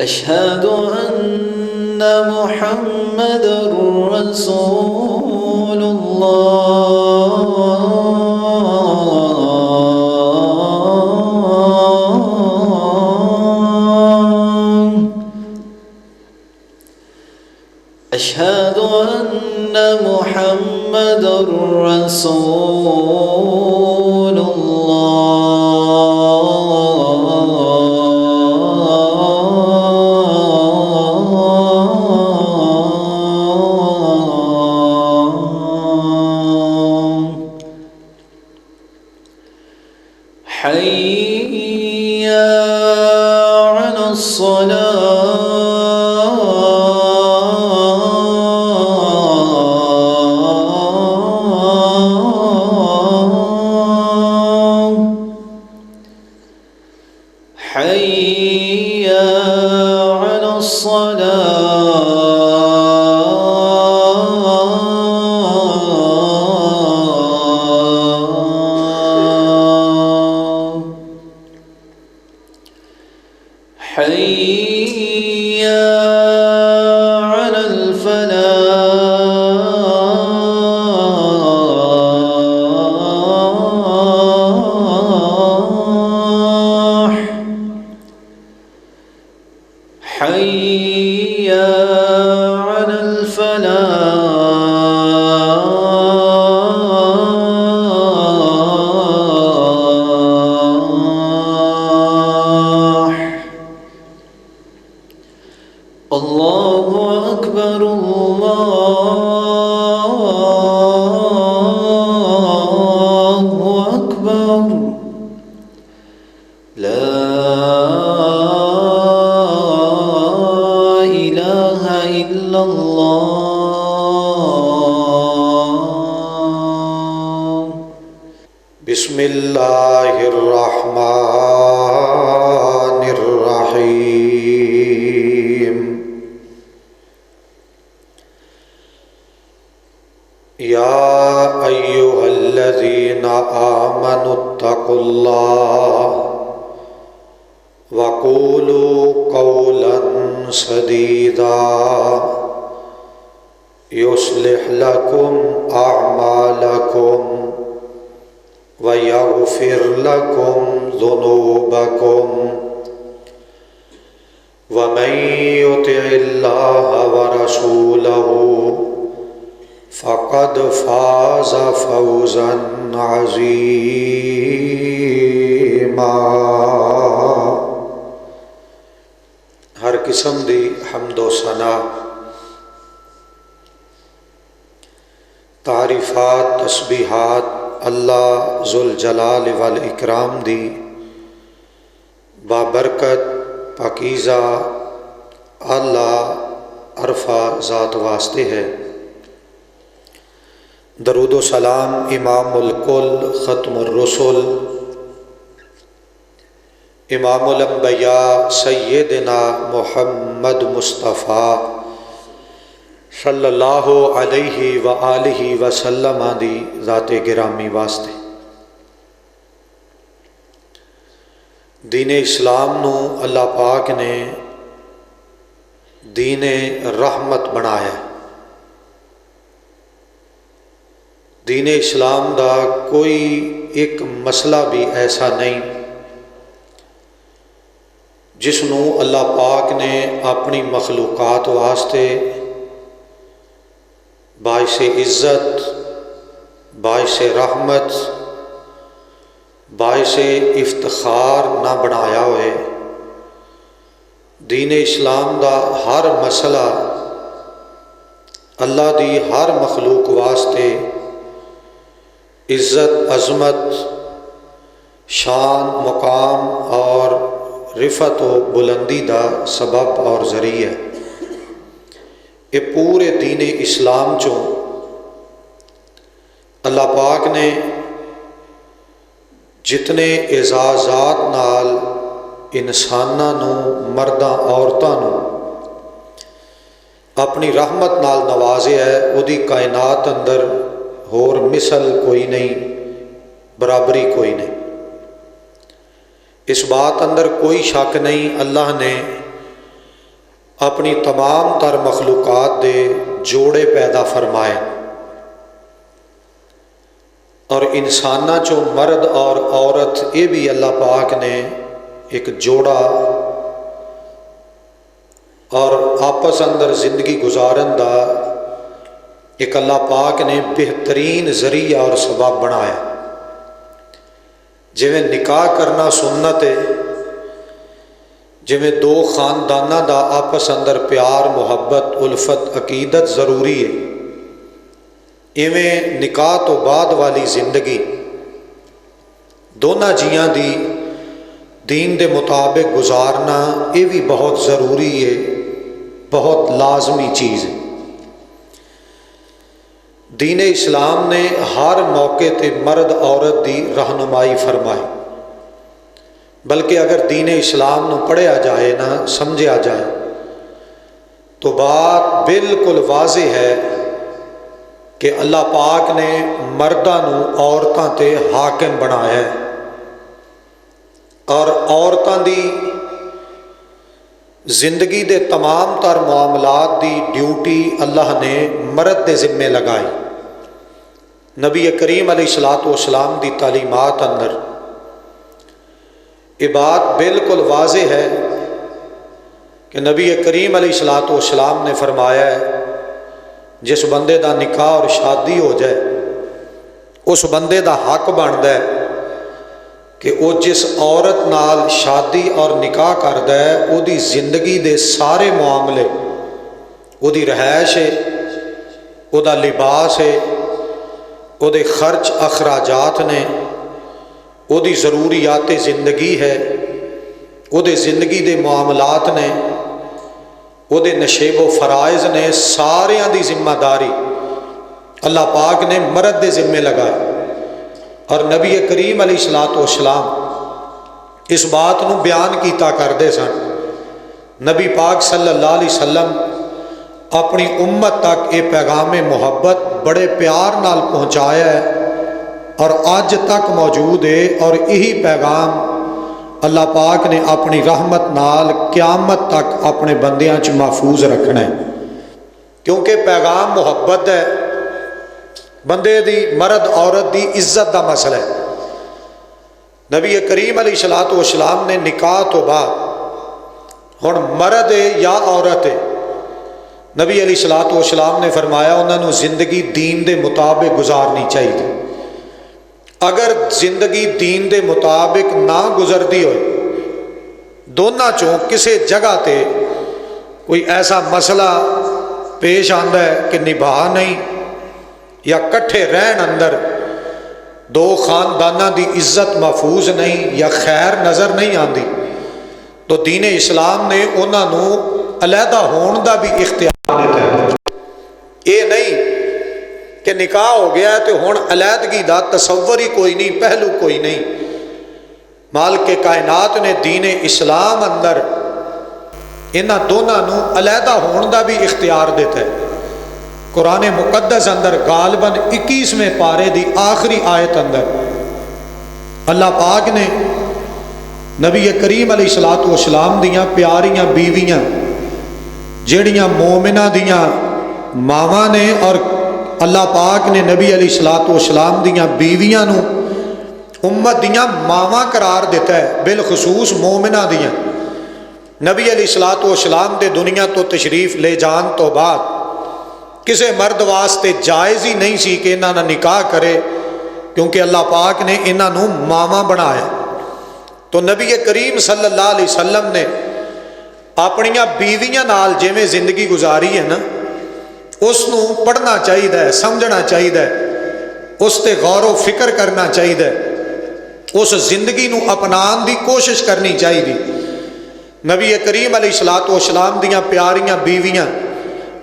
अशहदु अन्ना मुहम्मदुर रसूलुल्लाह। अशहदु अन्ना मुहम्मदुर हय्या अलस्सलाह हय्या अलस्सलाह हय्या अलल फलाह हय्या अलल फलाह। अल्लाहु अकबर अल्लाहु अकबर ला इलाहा इल्लल्लाह। बिस्मिल्लाहिर्रहमानिर्रहीम। या अय्युहल्लज़ीना आमनुत्तकुल्लाह वक़ूलू क़ौलन सदीदा युस्लिह लकुम अअमालकुम व यग़फ़िर लकुम ज़ुनूबकुम व मन युतिइल्लाह व रसूलहू फ़क़द फ़ाज़ फ़ौज़न अज़ीमा। हर किस्म दी हम्दो सना तारीफ़ात तस्बीहात अल्लाह ज़ुल जलाल वल इकराम दी बाबरकत पाकीज़ा आला अरफा ज़ात वास्ते है। दरूद व सलाम इमामुल कुल ख़त्मुर रसूल इमामुल अंबिया सय्यदना मुहम्मद मुस्तफ़ा सल्लल्लाहु अलैहि व आलिहि वसल्लम दी ज़ाते गिरामी वास्ते। दीने इस्लाम नू अल्लाह पाक ने दीने रहमत बनाया। दीने इस्लाम दा कोई एक मसला भी ऐसा नहीं जिसनू अल्लाह पाक ने अपनी मखलूक़ात वास्ते बाइसे इज़्ज़त, बाइसे रहमत, बाइसे इफ्तिखार ना बनाया होए। दीन इस्लाम दा हर मसला अल्लाह दी हर मखलूक वास्ते इज़्ज़त, अज़मत, शान, मुकाम और रिफ़त व बुलंदी दा सबब और ज़रिया है। ये पूरे दीन इस्लाम चों अल्लाह पाक ने जितने एजाज़ात नाल इंसानां नूं, मर्दां औरतां नूं अपनी रहमत नाल नवाज़िया है, उहदी कायनात अंदर होर मिसल कोई नहीं, बराबरी कोई नहीं। इस बात अंदर कोई शक नहीं, अल्लाह ने अपनी तमाम तर मखलूकात दे जोड़े पैदा फरमाए और इंसाना चो मर्द और औरत ये भी अल्लाह पाक ने एक जोड़ा और आपस अंदर जिंदगी गुजारन दा एक अल्लाह पाक ने बेहतरीन जरिया और सबब बनाया। जिवें निकाह करना सुन्नत है, जिवें दो खानदाना दा आपस अंदर प्यार मुहब्बत उल्फत अकीदत ज़रूरी है, इवें निकाह तो बाद वाली जिंदगी दोनों जियां दी दीन दे मुताबिक गुजारना ये भी बहुत ज़रूरी है, बहुत लाजमी चीज़ है। दीन इस्लाम ने हर मौके ते मर्द औरत दी रहनुमाई फरमाई, बल्कि अगर दीन इस्लाम नूं पढ़िया जाए ना समझिया जाए तो बात बिल्कुल वाज़े है कि अल्लाह पाक ने मर्दां नूं औरतां ते हाकिम बनाया है और औरतां दी जिंदगी दे तमाम तर मामलात दी ड्यूटी अल्लाह ने मर्द के जिम्मे लगाई। नबी करीम अलैहिस्सलाम दी तालीमात अंदर ये बात बिल्कुल वाज़े है कि नबी करीम अलैहिस्सलाम ने फरमाया है, जिस बंदे का निकाह और शादी हो जाए उस बंदे का हक बनता है कि वो जिस औरत नाल शादी और निकाह करता है उसकी जिंदगी के सारे मामले, उसकी रहायश है, उसका लिबास है, उसके खर्च अखराजात ने, उसकी ज़रूरियात ज़िंदगी है, उसके ज़िंदगी के मामलात ने, उसके नशेब व फ़राइज़ ने, सारियां दी जिम्मेदारी अल्लाह पाक ने मर्द के जिम्मे लगाई। और नबी करीम अलैहिस्सलाम इस बात नूं बयान कीता करते सन। नबी पाक सल्लल्लाहु अलैहि वसल्लम अपनी उम्मत तक ये पैगाम मुहब्बत बड़े प्यार नाल पहुँचाया है और अज तक मौजूद है, और यही पैगाम अल्लाह पाक ने अपनी रहमत नाल क़यामत तक अपने बंदियां च महफूज रखना है, क्योंकि पैगाम मुहब्बत है, बंदे दी मर्द औरत दी इज्जत का मसला है। नबी करीम अलैहिस्सलाम ने निकाह तो बाद हुण मर्द है या औरत है, नबी अलैहिस्सलाम ने फरमाया उन्होंने जिंदगी दीन के मुताबिक गुजारनी चाहिए। अगर जिंदगी दीन के मुताबिक ना गुजरती हो, दोनों चों किसी जगह ते कोई ऐसा मसला पेश आता है कि निभा नहीं या कट्ठे रहन अंदर दो खानदाना की इज्जत महफूज नहीं या खैर नज़र नहीं आती, तो दीन इस्लाम ने उन्होंने अलहदा होने का भी इख्तियार दिता है। ये नहीं कि निकाह हो गया तो हुण अलहदगी का तसव्वुर ही कोई नहीं, पहलू कोई नहीं। मालिक कायनात ने दीन इस्लाम अंदर इन्हां दोनों अलहदा होने का भी इख्तियार दिता है। कुरान मुकद्दस अंदर गालबन 21वें पारे की आखिरी आयत अंदर अल्लाह पाक ने नबी करीम अलैहिस्सलाम दियां प्यारियां बीवियां जड़ियां मोमिना दियां मावां ने, और अल्लाह पाक ने नबी अलैहिस्सलाम दियां बीवियां नूं उम्मत दियां मावां करार दिता है, बिलखसूस मोमिना दियां। नबी अलैहिस्सलाम दे दुनिया तो तशरीफ ले जान तो बाद किसी मर्द वास्ते जायज़ ही नहीं सी कि इन्हां निकाह करे, क्योंकि अल्लाह पाक ने इन्हां मावां बनाया। तो नबी करीम सल्लल्लाहु अलैहि वसल्लम ने अपनियां बीवियां नाल जिवें जिंदगी गुजारी है ना, उसनूं पढ़ना चाहिए, समझना चाहिए, उस ते गौर व फिक्र करना चाहिए, उस जिंदगी नूं अपनाने की कोशिश करनी चाहिए। नबी करीम अलैहिस्सलाम दियां प्यारियां बीवियां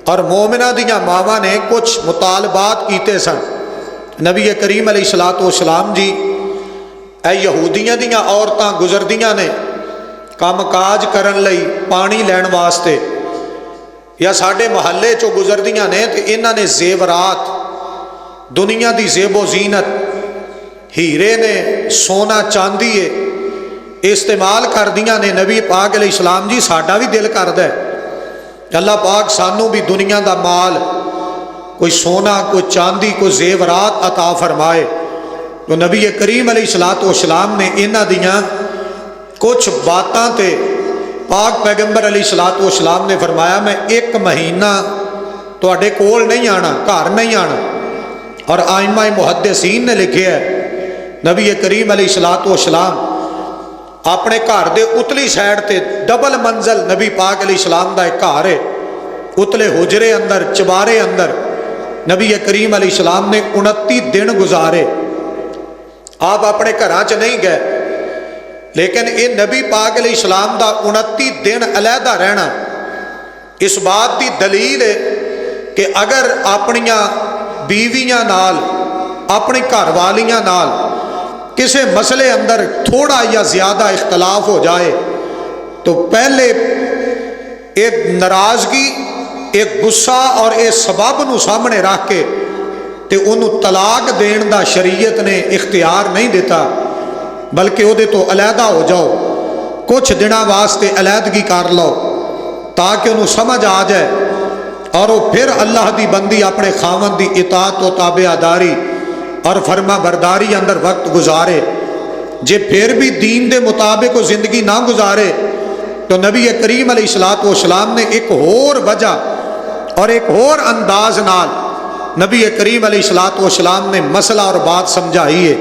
और मोमिना दियां मावां ने कुछ मुतालबात कीते सन। नबी करीम अलैहिस्सलाम जी यहूदियां दियां औरतां गुजरदियां ने काम काज करन लई पानी लैण वास्ते, या साडे महल्ले चो गुजरदियां ने, तो इन्हां ने जेवरात दुनिया की जेबो जीनत हीरे ने सोना चांदी है इस्तेमाल कर दियां ने। नबी पाक अलैहिस्सलाम जी साडा भी दिल करदा है अल्लाह पाक सानू भी दुनिया का माल, कोई सोना, कोई चांदी, कोई जेवरात अता फरमाए। तो नबी करीम अलैहिस्सलाम ने इन्हां दियां कुछ बातां ते पाक पैगंबर अलैहिस्सलाम ने फरमाया, मैं एक महीना तुहाडे कोल नहीं आना, घर नहीं आना। और आइमा मुहद्दिसीन ने लिखे है, नबी करीम अलैहिस्सलाम अपने घर के उतली साइड ते डबल मंजिल नबी पाक अलैहिस्सलाम दा एक घर है, उतले हुजरे अंदर, चबारे अंदर नबी करीम अलैहिस्सलाम ने 29 दिन गुजारे। आप अपने घरां च नहीं गए, लेकिन ये नबी पाक अलैहिस्सलाम दा 29 दिन अलहदा रहना इस बात की दलील है कि अगर अपनियां बीवियां नाल, अपनी घरवालियां नाल किसी मसले अंदर थोड़ा या ज़्यादा इख्तलाफ हो जाए तो पहले एक नाराज़गी, एक गुस्सा और एक सबब नूं सामने रख के ते उन्होंने तलाक देने का शरीयत ने इख्तियार नहीं दिता, बल्कि उहदे तो अलहदा हो जाओ, कुछ दिनों वास्ते अलहदगी कर लो ताकि उन्होंने समझ आ जाए और वो फिर अल्लाह की बंदी अपने खावन की इताअत व ताबेदारी और फरमा बरदारी अंदर वक्त गुजारे। जे फिर भी दीन के मुताबिक वो जिंदगी ना गुजारे तो नबी करीम अलैहिस्सलाम ने एक होर वजह और एक होर अंदाज नाल नबी करीम अलैहिस्सलाम ने मसला और बात समझाई है।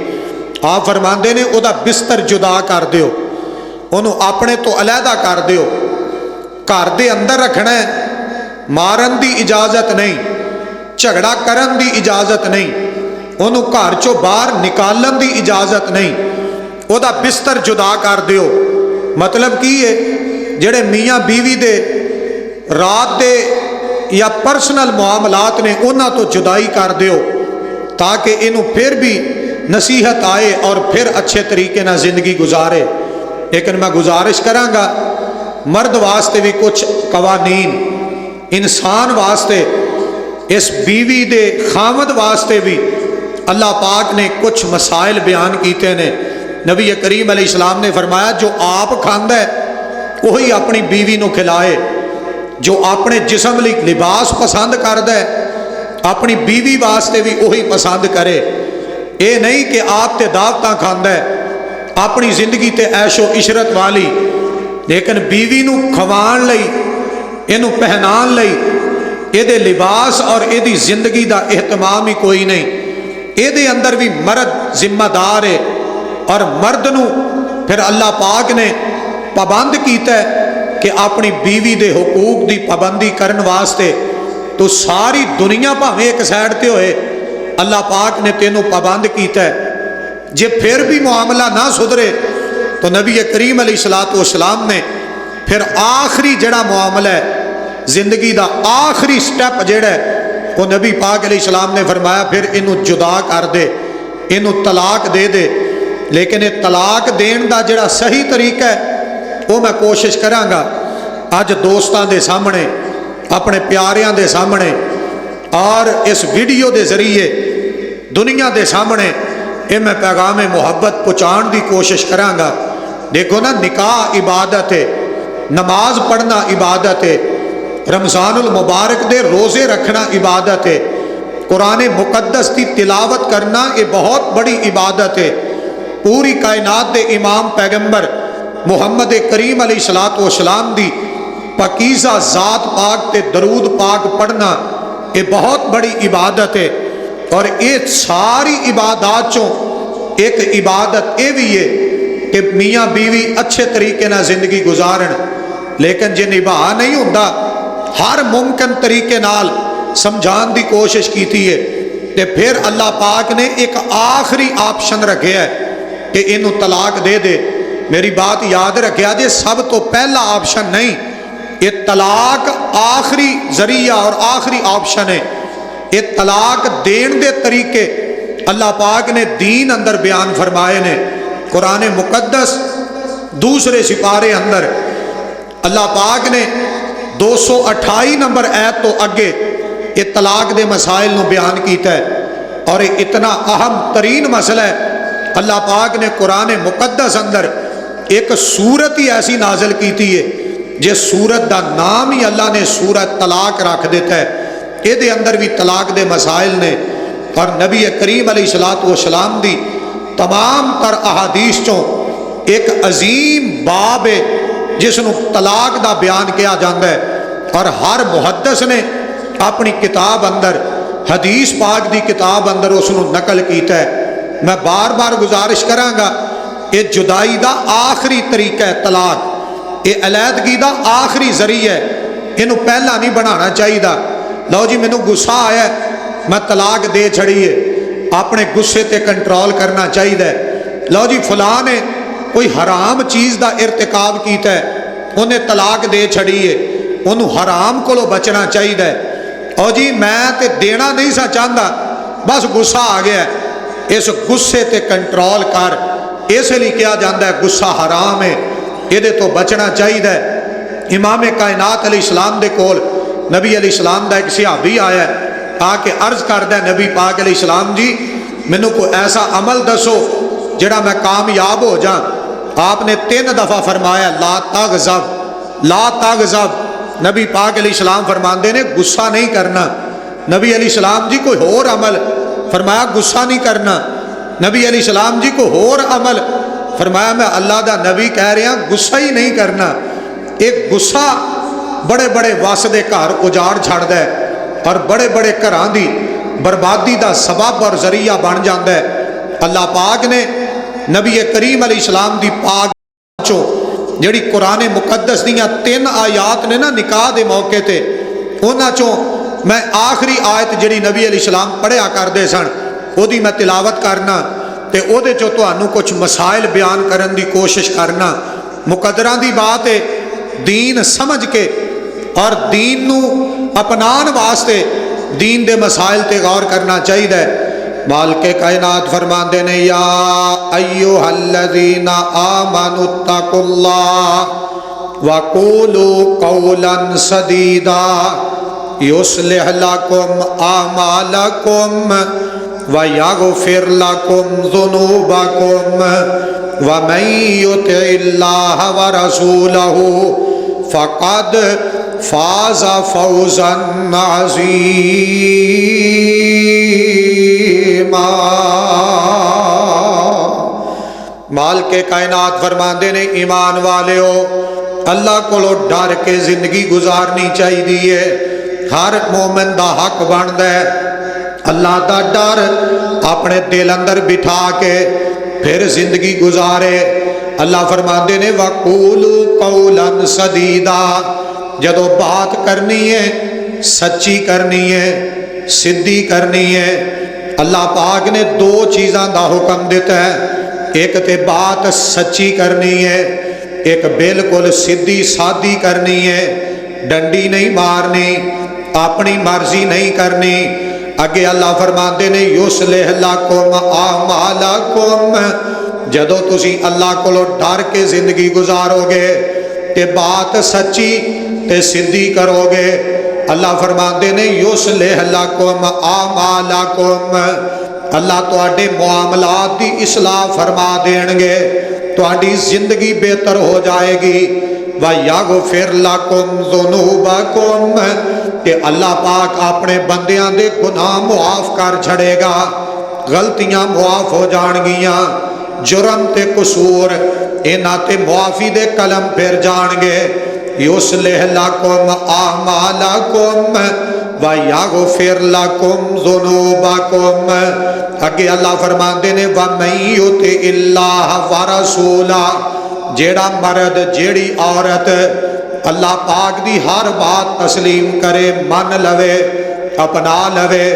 आप फरमाते ने उहदा बिस्तर जुदा कर दिओ, उन्होंने अपने तो अलहदा कर दिओ, घर के अंदर रखना है, मारन की इजाजत नहीं, झगड़ा करन की इजाजत नहीं, उन्होंने घर चो बाहर निकालन की इजाजत नहीं, उहदा बिस्तर जुदा कर दिओ। मतलब की है, जेड़े मियाँ बीवी दे रात दे या पर्सनल मामलात ने उन्हां तो जुदाई कर दिओ ताकि इनू फिर भी नसीहत आए और फिर अच्छे तरीके ना जिंदगी गुजारे। लेकिन मैं गुजारिश करांगा मर्द वास्ते भी कुछ कवानीन, इंसान वास्ते, इस बीवी दे खामद वास्ते भी अल्लाह पाक ने कुछ मसाइल बयान किए ने। नबी करीम अलैहिस्सलाम ने फरमाया, जो आप खांदा है वही अपनी बीवी को खिलाए, जो अपने जिस्म लई लिबास पसंद करता है अपनी बीवी वास्ते भी वही पसंद करे। ये नहीं कि आप ते दावतां खांदा है अपनी जिंदगी ते ऐशो इशरत वाली, लेकिन बीवी नूं खवाण लई, इनू पहनाण लई, इहदे लिबास और इहदी जिंदगी का एहतमाम ही कोई नहीं। इहदे अंदर भी मर्द जिम्मेदार है और मर्द नूं फिर अल्लाह पाक ने पाबंद किया है कि अपनी बीवी दे हुकूक की पाबंदी करने वास्ते तो सारी दुनिया भावें एक साइड ते होए, अल्लाह पाक ने तेनों पाबंद किया है। जे फिर भी मामला ना सुधरे तो नबी करीम अलैहिस्सलाम ने फिर आखिरी जड़ा मामला है जिंदगी का आखिरी स्टैप जड़ा है वो नबी पाक अलैहिस्सलाम ने फरमाया, फिर इनू जुदा कर दे, इनू तलाक दे दे। लेकिन ये तलाक देने का जड़ा सही तरीका है वो मैं कोशिश करांगा अज दोस्तों के सामने, अपने प्यारियां के सामने और इस वीडियो के जरिए दुनिया के सामने ये मैं पैगाम मुहब्बत पहुँचाने की कोशिश करांगा। देखो ना, निकाह इबादत है, नमाज पढ़ना इबादत है, रमज़ानुल मुबारक दे रोज़े रखना इबादत है, कुरान मुकद्दस की तिलावत करना ये बहुत बड़ी इबादत है। पूरी कायनात के इमाम पैगंबर मुहम्मद करीम अलैहिस्सलाम दी पाकीज़ा ज़ात पाक ते दरूद पाक पढ़ना ये बहुत बड़ी इबादत है। और ये सारी इबादत चों एक इबादत ये भी है कि मियाँ बीवी अच्छे तरीके ना जिंदगी गुजारन, लेकिन जे निभा नहीं होंदा, हर मुमकिन तरीके नाल समझाने की कोशिश की है तो फिर अल्लाह पाक ने एक आखिरी ऑप्शन रखे है कि इनू तलाक दे दे। मेरी बात याद रखिया जे, सब तो पहला ऑप्शन नहीं, ये तलाक आखिरी जरिया और आखिरी ऑप्शन है। ये तलाक देन दे तरीके अल्लाह पाक ने दीन अंदर बयान फरमाए ने। कुरान मुकद्दस दूसरे सिपारे अंदर अल्लाह पाक ने 228 नंबर ऐत तो अगे ये तलाक दे मसाइल नूं बयान किया है। और ये इतना अहम तरीन मसला है, अल्लाह पाक ने कुरान मुकद्दस अंदर एक सूरत ही ऐसी नाजिल की है जे सूरत का नाम ही अल्लाह ने सूरत तलाक रख दिता है, ये अंदर भी तलाक दे मसाइल ने। और नबी करीम अलैहिस्सलाम दी तमाम तर अहादीस चों एक अजीम बाब है जिसनों तलाक का बयान किया जाता है। और हर मुहद्दिस ने अपनी किताब अंदर, हदीस पाक की किताब अंदर उसनों नकल किया है। मैं बार बार गुजारिश करांगा, ये जुदाई का आखिरी तरीका है तलाक, ये अलैदगी का आखिरी जरिया है, इनू पहला नहीं बनाना चाहिए। लो जी मैनू गुस्सा आया, मैं तलाक दे छड़ी है, अपने गुस्से ते कंट्रोल करना चाहिए। लो जी फलां ने कोई हराम चीज़ का इरतिकाब किया है, उन्हें तलाक दे छड़ी है, उन्होंने हराम को बचना चाहिए। और जी मैं तो देना नहीं सा चाहता, बस गुस्सा आ गया, इस गुस्से ते कंट्रोल कर। इसलिए कहा जाता है गुस्सा हराम है, ये तो बचना चाहिए। इमाम कायनात अलैहिस्सलाम दे कोल नबी अलैहिस्सलाम दा एक सहाबी आया, आके अर्ज करदा है नबी पाक अलैहिस्सलाम जी मैनू कोई ऐसा अमल दसो जिहड़ा मैं कामयाब हो जा। आपने 3 दफ़ा फरमाया ला तग़ज़ब, ला तग़ज़ब। नबी पाक अलैहिस्सलाम फरमाते ने गुस्सा नहीं करना। नबी अलैहिस्सलाम जी कोई होर अमल, फरमाया गुस्सा नहीं करना। नबी अलैहिस्सलाम जी को होर अमल, फरमाया मैं अल्लाह दा नबी कह रहा गुस्सा ही नहीं करना। एक गुस्सा बड़े बड़े वसदे घर उजाड़ छड़दा है और बड़े बड़े घरां दी बर्बादी का सबब और जरिया बन जाता है। अल्लाह पाक ने नबी करीम अलैहिस्सलाम दी पाक चो जिहड़ी कुरान मुकद्दस दीयां 3 आयात ने ना निकाह के मौके ते, उन्हां चों मैं आखिरी आयत जिहड़ी नबी अलैहिस्सलाम पढ़िया करते सन ओदी मैं तिलावत करना ते ओदे चों तुहानूं कुछ मसाइल बयान करन दी कोशिश करना। मुकद्दरां दी बात है, दीन समझ के और दीन नूं अपनाने वास्ते दीन दे मसाइल ते गौर करना चाहिए। मालिक कायनात फरमाते ने या अय्युहल्लज़ीना आमनुत्तकुल्लाह वक़ूलू कौलन सदीदा युस्लिह लकुम आमालकुम व यग़फिर लकुम ज़ुनूबकुम व मन युतिइल्लाह व रसूलहू फ़क़द फ़ाज़ फ़ौज़न अज़ीमा। मालिक कायनात फरमाते ने ईमान वालियो अल्लाह को डर के जिंदगी गुजारनी चाहिए। हर मोमिन का हक बनता है अल्लाह का डर अपने दिल अंदर बिठा के फिर जिंदगी गुजारे। अल्लाह फरमाते ने वक़ूलू कौलन सदीदा, जदों बात करनी है सच्ची करनी है, सीधी करनी है। अल्लाह पाक ने 2 चीज़ों का हुक्म दिता है, एक तो बात सच्ची करनी है, एक बिल्कुल सीधी सादी करनी है, डंडी नहीं मारनी, अपनी मर्जी नहीं करनी। अगे अल्लाह फरमाते ने युस्लिह लकुम आमालकुम, जदों तुसी अल्लाह को डर के जिंदगी गुजारोगे ते बात सच्ची ते सीधी करोगे। अल्लाह फरमाते ने युस्लिह लकुम आमालकुम, अल्लाह तुहाडे मुआमलात दी इस्लाह फरमा देणगे, तुहाडी जिंदगी बेहतर हो जाएगी। व यग़फिर लकुम ज़ुनूबकुम, कि अल्लाह पाक अपने बंदियां दे गुनाह मुआफ कर छड़ेगा, गलतियां मुआफ हो जाणगियां, जुर्म ते कसूर इन्हां ते मुआफ़ी दे कलम फिर जाणगे। युस्लिह लकुम आमालकुम व यग़फिर लकुम ज़ुनूबकुम। अगे अल्लाह फरमाते ने व मन युतिइल्लाह व रसूला, जेड़ा मर्द जेड़ी औरत अल्लाह पाक दी हर बात तस्लीम करे, मन लवे, अपना लवे,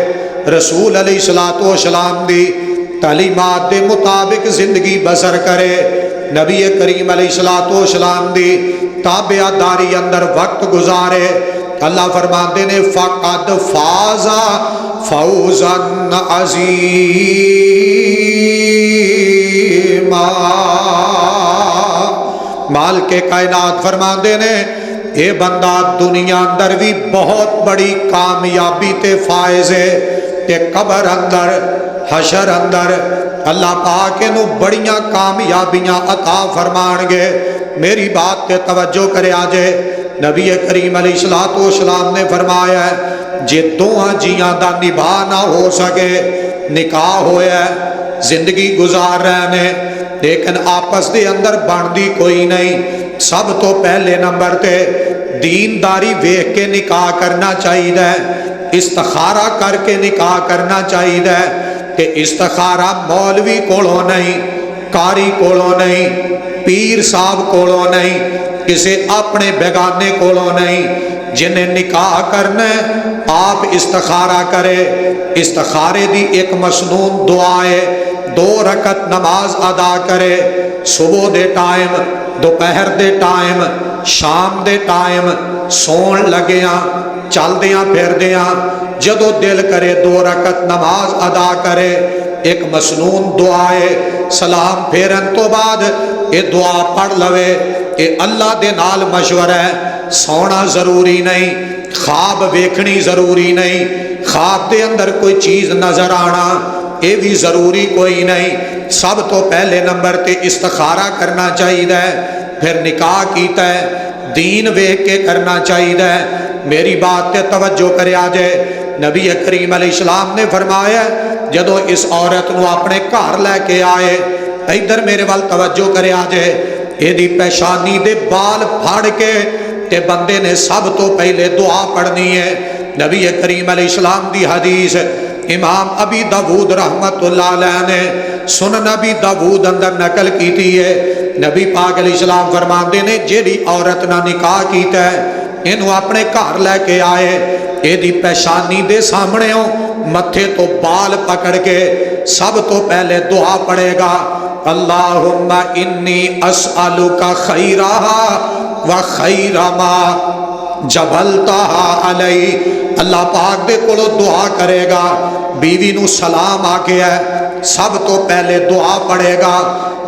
रसूल अलैहिस्सलातु वस्सलाम दी तालीमात के मुताबिक जिंदगी बसर करे, नबी करीम अलैहिस्सलातु वस्सलाम दी ताबियादारी अंदर वक्त गुजारे। अल्लाह फरमाते ने फ़क़द फ़ाज़ा फ़ौज़न अज़ीमा। मालिक कायनात फरमाते ने ये बंदा दुनिया अंदर भी बहुत बड़ी कामयाबी ते फायज है ते कबर अंदर हशर अंदर अल्लाह पाक इनू बड़ियां कामयाबियां अता फरमाणगे। मेरी बात ते तवज्जो करे आजे। नबी करीम अलैहिस्सलाम ने फरमाया जे दोहां जियां दा निभा ना हो सके, निकाह होया जिंदगी गुजार रहे ने लेकिन आपस दे अंदर बनती कोई नहीं, सब तो पहले नंबर ते दीनदारी वेख के निकाह करना चाहिए, इस्तिखारा करके निकाह करना चाहिए कि इस्तिखारा मौलवी कोलों नहीं, कारी कोलों नहीं, पीर साहब कोलों नहीं, किसी अपने बेगाने कोलों नहीं। जिन्हें निकाह करना आप इस्तिखारा करे। इस्तिखारे दी एक मसनून दुआ है, 2 रकत नमाज अदा करे, सुबह दे टाइम, दोपहर दे टाइम, शाम दे टाइम, सौन लगिया, चलदियां फिरदियां, जदों दिल करे 2 रकत नमाज अदा करे। एक मसनून दुआ है, सलाम फेरन तो बाद ये दुआ पढ़ लवे। ये अल्लाह दे नाल मशवरा है, सोना जरूरी नहीं, ख्वाब वेखनी जरूरी नहीं, ख्वाब दे अंदर कोई चीज़ नजर आना ये भी जरूरी कोई नहीं। सब तो पहले नंबर ते इस्तिखारा करना चाहिए, फिर निकाह कीता है दीन वेख के करना चाहिए। मेरी बात ते तवज्जो करे आजे। नबी करीम अलैहिस्सलाम ने फरमाया जदों इस औरत नूं अपने घर लैके आए, इधर मेरे वाल तवज्जो करे आजे, एदी पेशानी दे बाल फाड़ के ते बंदे ने सब तो पहले दुआ पढ़नी है। नबी करीम अलैहिस्सलाम दी हदीस इमाम अबी दाऊद रहमतुल्लाह अलैह ने सुनन अबी दाऊद अंदर नकल की है। नबी पाक अलैहिस्सलाम फरमाते ने जेड़ी औरत ना निकाह कीता है इनू अपने घर लैके आए, एदी पेशानी दे सामने मथे तो बाल पकड़ के सब तो पहले दुआ पड़ेगा, अल्लाहुम्मा इन्नी अस्अलुका खैरहा व खैरा मा जबलतहा अलई। अल्लाह पाक दे कोलों दुआ करेगा, बीवी नू सलाम आके है सब तो पहले दुआ पड़ेगा,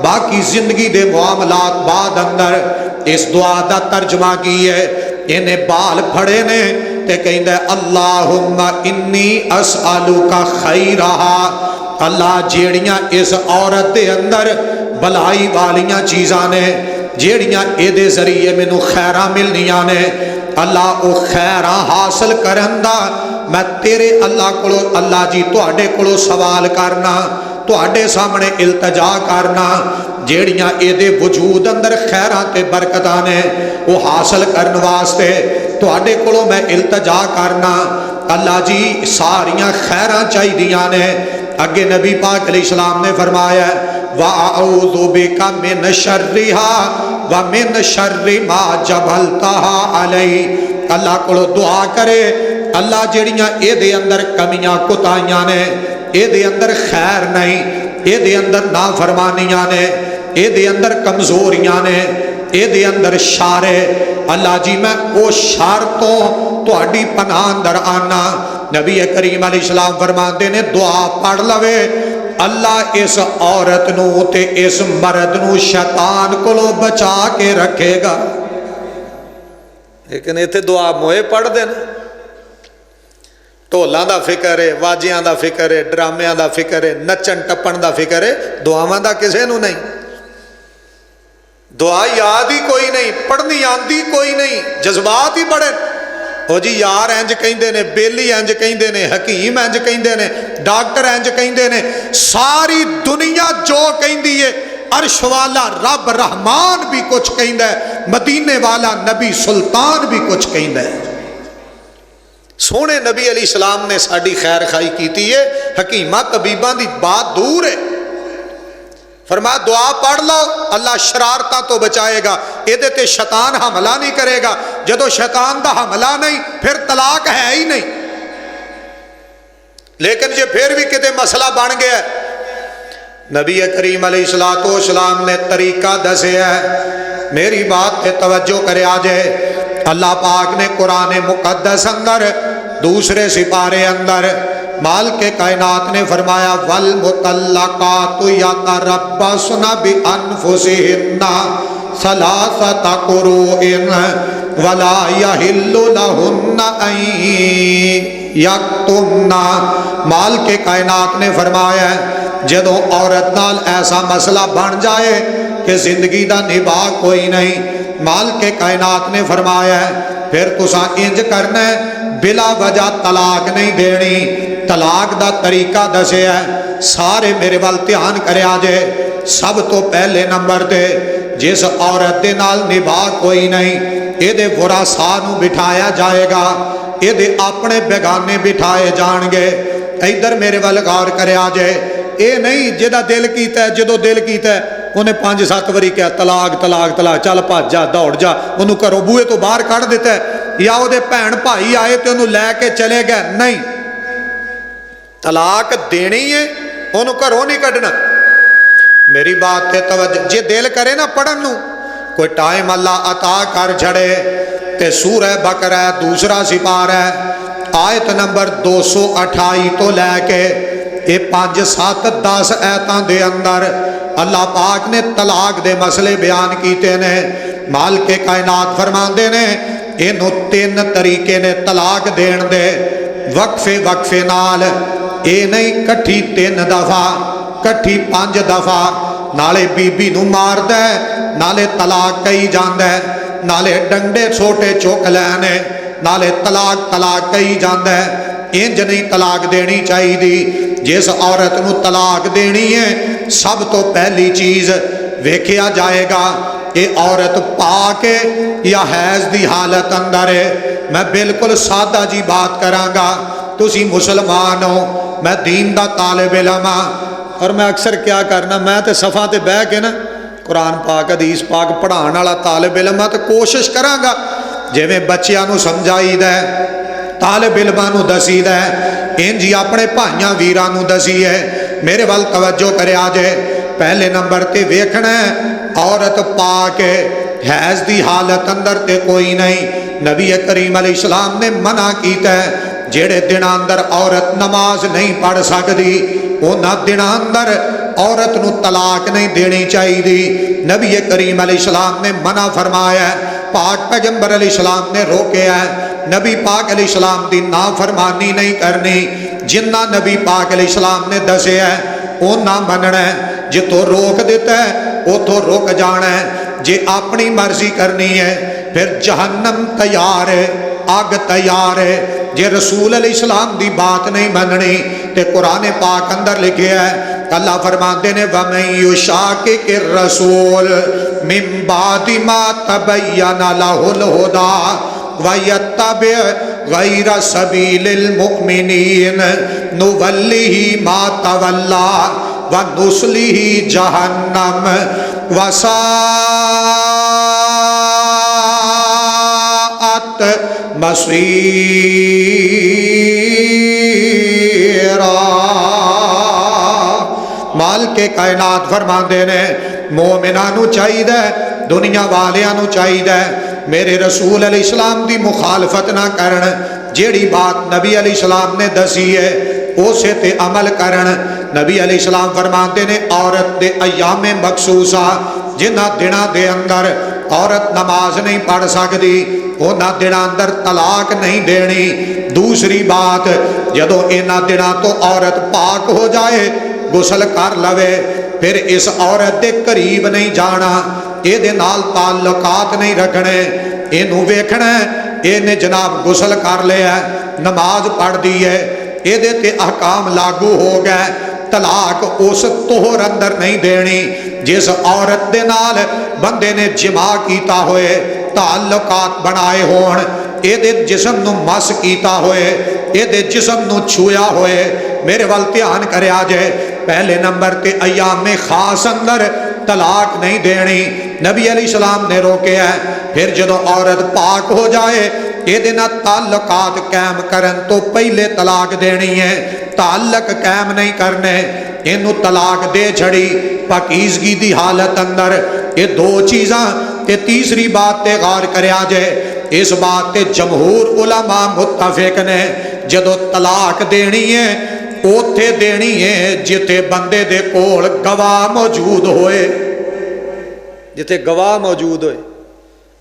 बाकी जिंदगी दे मामलात बाद अंदर। इस दुआ दा तर्जमा की है, इन्हें बाल फड़े ने ते कहंदा अल्लाहुम्मा इन्नी अस्अलुका खैरहा, अल्लाह जेड़ियां इस औरत दे अंदर भलाई वालियां चीज़ां ने जेड़ियां एदे जरिए मैनू खैरां मिलनियां ने, अल्लाह वो खैरां हासिल करन दा मैं तेरे अल्लाह कोलों अल्लाह जी तुहाडे कोलों सवाल करना, तुहाडे सामने इल्तजा करना, जेड़ियां एदे वजूद अंदर खैरां ते बरकतां ने वो हासिल करन वास्ते तुहाडे कोलों मैं इल्तजा करना। अल्लाह जी सारियां खैरां चाहिदियां ने। अगे नबी पाक अलैहिस्सलाम ने फरमाया वअऊज़ु बिका मिन शर्रिहा व मिन शर्रि मा जबलतहा अलैहि। अल्लाह कोलों दुआ करे, अल्लाह जेड़ियां एदे अंदर कमियां कुताइयां ने, एदे अंदर खैर नहीं, एदे अंदर नाफरमानियां ने, एदे अंदर कमजोरियां ने, एदे अंदर शारे, अल्लाह जी मैं वो शार तो तुहाडी पनाह अंदर आना। नबी करीम अलैहिस्सलाम फरमाते ने दुआ पढ़ लवे, अल्लाह इस औरत नू ते इस मर्द नू शैतान कोलों बचा के रखेगा। लेकिन इत्थे दुआ मोए पढ़ते हैं, ढोलों का फिक्र है, वाजियां का फिक्र है, ड्रामिया का फिक्र है, नचन टप्पन का फिक्र है, दुआवां का किसी नू नहीं। दुआ याद ही कोई नहीं, पढ़नी आती कोई नहीं, जज्बात ही बड़े हो जी। यार इंज कहते ने, बेली इंज कहते ने, हकीम इंज कहते ने, डॉक्टर इंज कहते ने, सारी दुनिया जो कहती है, अर्श वाला रब रहमान भी कुछ कहता है, मदीने वाला नबी सुल्तान भी कुछ कहता है। सोने नबी अलैहिस्सलाम ने साड़ी खैर खाई की है, हकीमा तबीबा की बात दूर है। फरमाया दुआ पढ़ लो, अल्लाह शरारतां तो बचाएगा, एदे ते शैतान हमला नहीं करेगा। जदों शैतान दा हमला नहीं फिर तलाक है ही नहीं। लेकिन जे फिर भी किते मसला बन गया, नबी करीम अलैहिस्सलाम ने तरीका दसिया है। मेरी बात पे तवज्जो करे आजे। अल्लाह पाक ने कुरान मुकद्दस अंदर दूसरे सिपारे अंदर माल के कायनात ने फरमाया वल मुतल्लकातु यतरब्बसना बि अनफुसिहिन्ना सलासता कुरूइन वला यहिल्लु लहुन्ना अन यक्तुमना। माल के कायनात ने फरमाया जदों औरत नाल ऐसा मसला बन जाए कि जिंदगी दा निभा कोई नहीं, माल के कायनात ने फरमाया फिर तुसा इंज करना है, बिला वजह तलाक नहीं देनी। तलाक दा तरीका दसिया, सारे मेरे वाल ध्यान करया जे। सब तो पहले नंबर ते जिस औरत दे नाल निभा कोई नहीं, इहदे वरासा नूं बिठाया जाएगा, इहदे अपने बेगाने बिठाए जाणगे। इधर मेरे वाल गौर करया जे, ये नहीं जिहदा दिल कीता जदों दिल कीता उन्हें 5-7 वारी कहा तलाक तलाक तलाक, चल भज जा दौड़ जा, उन्होंने घरों बूहे तो बाहर कढ़ दिता, या वो भैन भाई आए तो उन्होंने लैके चले गए। नहीं, तलाक देनी है, उन्होंने घरों नहीं कढ़ना। मेरी बात है तवज्जो, जे दिल करे ना पढ़न नूं, कोई टाइम अल्लाह अता कर छड़े ते सूरह बकरा दूसरा सिपारा आयत नंबर 228 तो लैके ये 5, 7, 10 आयतां दे अंदर अल्लाह पाक ने तलाक दे मसले बयान कीते ने। माल के कायनात फरमांदे ने इनू 3 तरीके ने तलाक देण दे, वक्फे वक्फे नाल, ये नहीं कट्ठी 3 दफा कट्ठी 5 दफा, नाले बीबी नू मारदा है, नाले तलाक कही जांदा है, नाले डंडे छोटे चुक लैने, नाले तलाक तलाक कही जांदा है। इंज नहीं तलाक देनी चाहिए। जिस औरत नू तलाक देनी है, सब तो पहली चीज़ वेखिया जाएगा ये औरत पाक है या हैज़ दी हालत अंदर है। मैं बिल्कुल सादा जी बात करांगा, तुसी मुसलमान हो, मैं दीन दा तालिब इल्म हां, और मैं अक्सर क्या करना, मैं तो सफ़ा ते बह के ना कुरान पाक हदीस पाक पढ़ाने वाला तालिब इल्म हां, तो कोशिश करांगा जिवें बच्चियां नू समझाईदा है, तालिब इल्मां नू दसीदा है, इंज ही अपने भाइयां वीरां नू दसी है। मेरे वाल तवज्जो करया जे। पहले नंबर ते वेखना है औरत पाक हैज़ दी हालत अंदर ते कोई नहीं। नबी करीम अलैहिस्सलाम ने मना कीता है जेड़े दिन अंदर औरत नमाज नहीं पढ़ सकती, उन्हां दिनां अंदर औरत नू तलाक नहीं देनी चाहिए। नबी करीम अलैहिस्सलाम ने मना फरमाया, पाक पैगंबर अलैहिस्सलाम ने रोकया है, नबी पाक अलैहिस्सलाम दी नाफरमानी नहीं करनी। जिन्ना नबी पाक अलैहिस्सलाम ने दसिया है उन्ना मनना है, जितों रोक दिता है उतों रुक जाना है। जे अपनी मर्जी करनी है फिर जहन्नम तैयार है, अग तैयार है। जे रसूल अलैहिस्सलाम दी बात नहीं मननी ते कुरान पाक अंदर लिखे है, अल्लाह फरमाते ने वमन युशाकिकिर रसूल मिन बादि मा तबय्यना लहुल हुदा वयत्तबि गैरा सबीलिल मुमिनीन नुवल्लिही मा तवल्ला व नुस्लिही जहन्नम वसाअत मसीरा। माल के कायनात फरमाते ने मोमिना नू चाहिए, दुनिया वालियां नू चाहिए मेरे रसूल अलैहिस्सलाम दी मुखालफत ना करन, जेड़ी बात नबी अलैहिस्सलाम ने दसी है उसे ते अमल करन। नबी अलैहिस्सलाम फरमाते ने औरत दे अयामे मखसूसा, जिन्हां दिनां दे अंदर औरत नमाज नहीं पढ़ सकती, उन्हां दिनां अंदर तलाक नहीं देनी। दूसरी बात, जदों इन्हां दिनां तो औरत पाक हो जाए, गुसल कर लवे, फिर इस औरत के करीब नहीं जाना, ये नाल ताल्लुकात नहीं रखने। इनू वेखना इन्हें जनाब गुसल कर लिया, नमाज पढ़ दी है, ये अहकाम लागू हो गए। तलाक उस तोहर अंदर नहीं देनी जिस औरत दे नाल बंदे ने जिमा कीता होए, ताल्लुकात बनाए होण, ये जिसम नू मस कीता होए, ये जिसम नू छुया होए। मेरे वाल ध्यान करया जे। पहले नंबर ते अयामे खास अंदर तलाक नहीं देनी, नबी अलैहिस्सलाम ने रोके है। फिर जदों औरत पाक हो जाए, ये ताल्लुकात कायम करन तो पहले तलाक देनी है, ताल्लुक कायम नहीं करने, इनू तलाक दे छड़ी पाकीज़गी दी हालत अंदर। ये 2 चीज़ां ते तीसरी बात ते गौर करया जे। इस बात ते जमहूर उलमा मुत्तफिक ने, जदों तलाक देनी है उथे देनी है जिथे बंदे दे कोल गवाह मौजूद होए, जिथे गवाह मौजूद होए।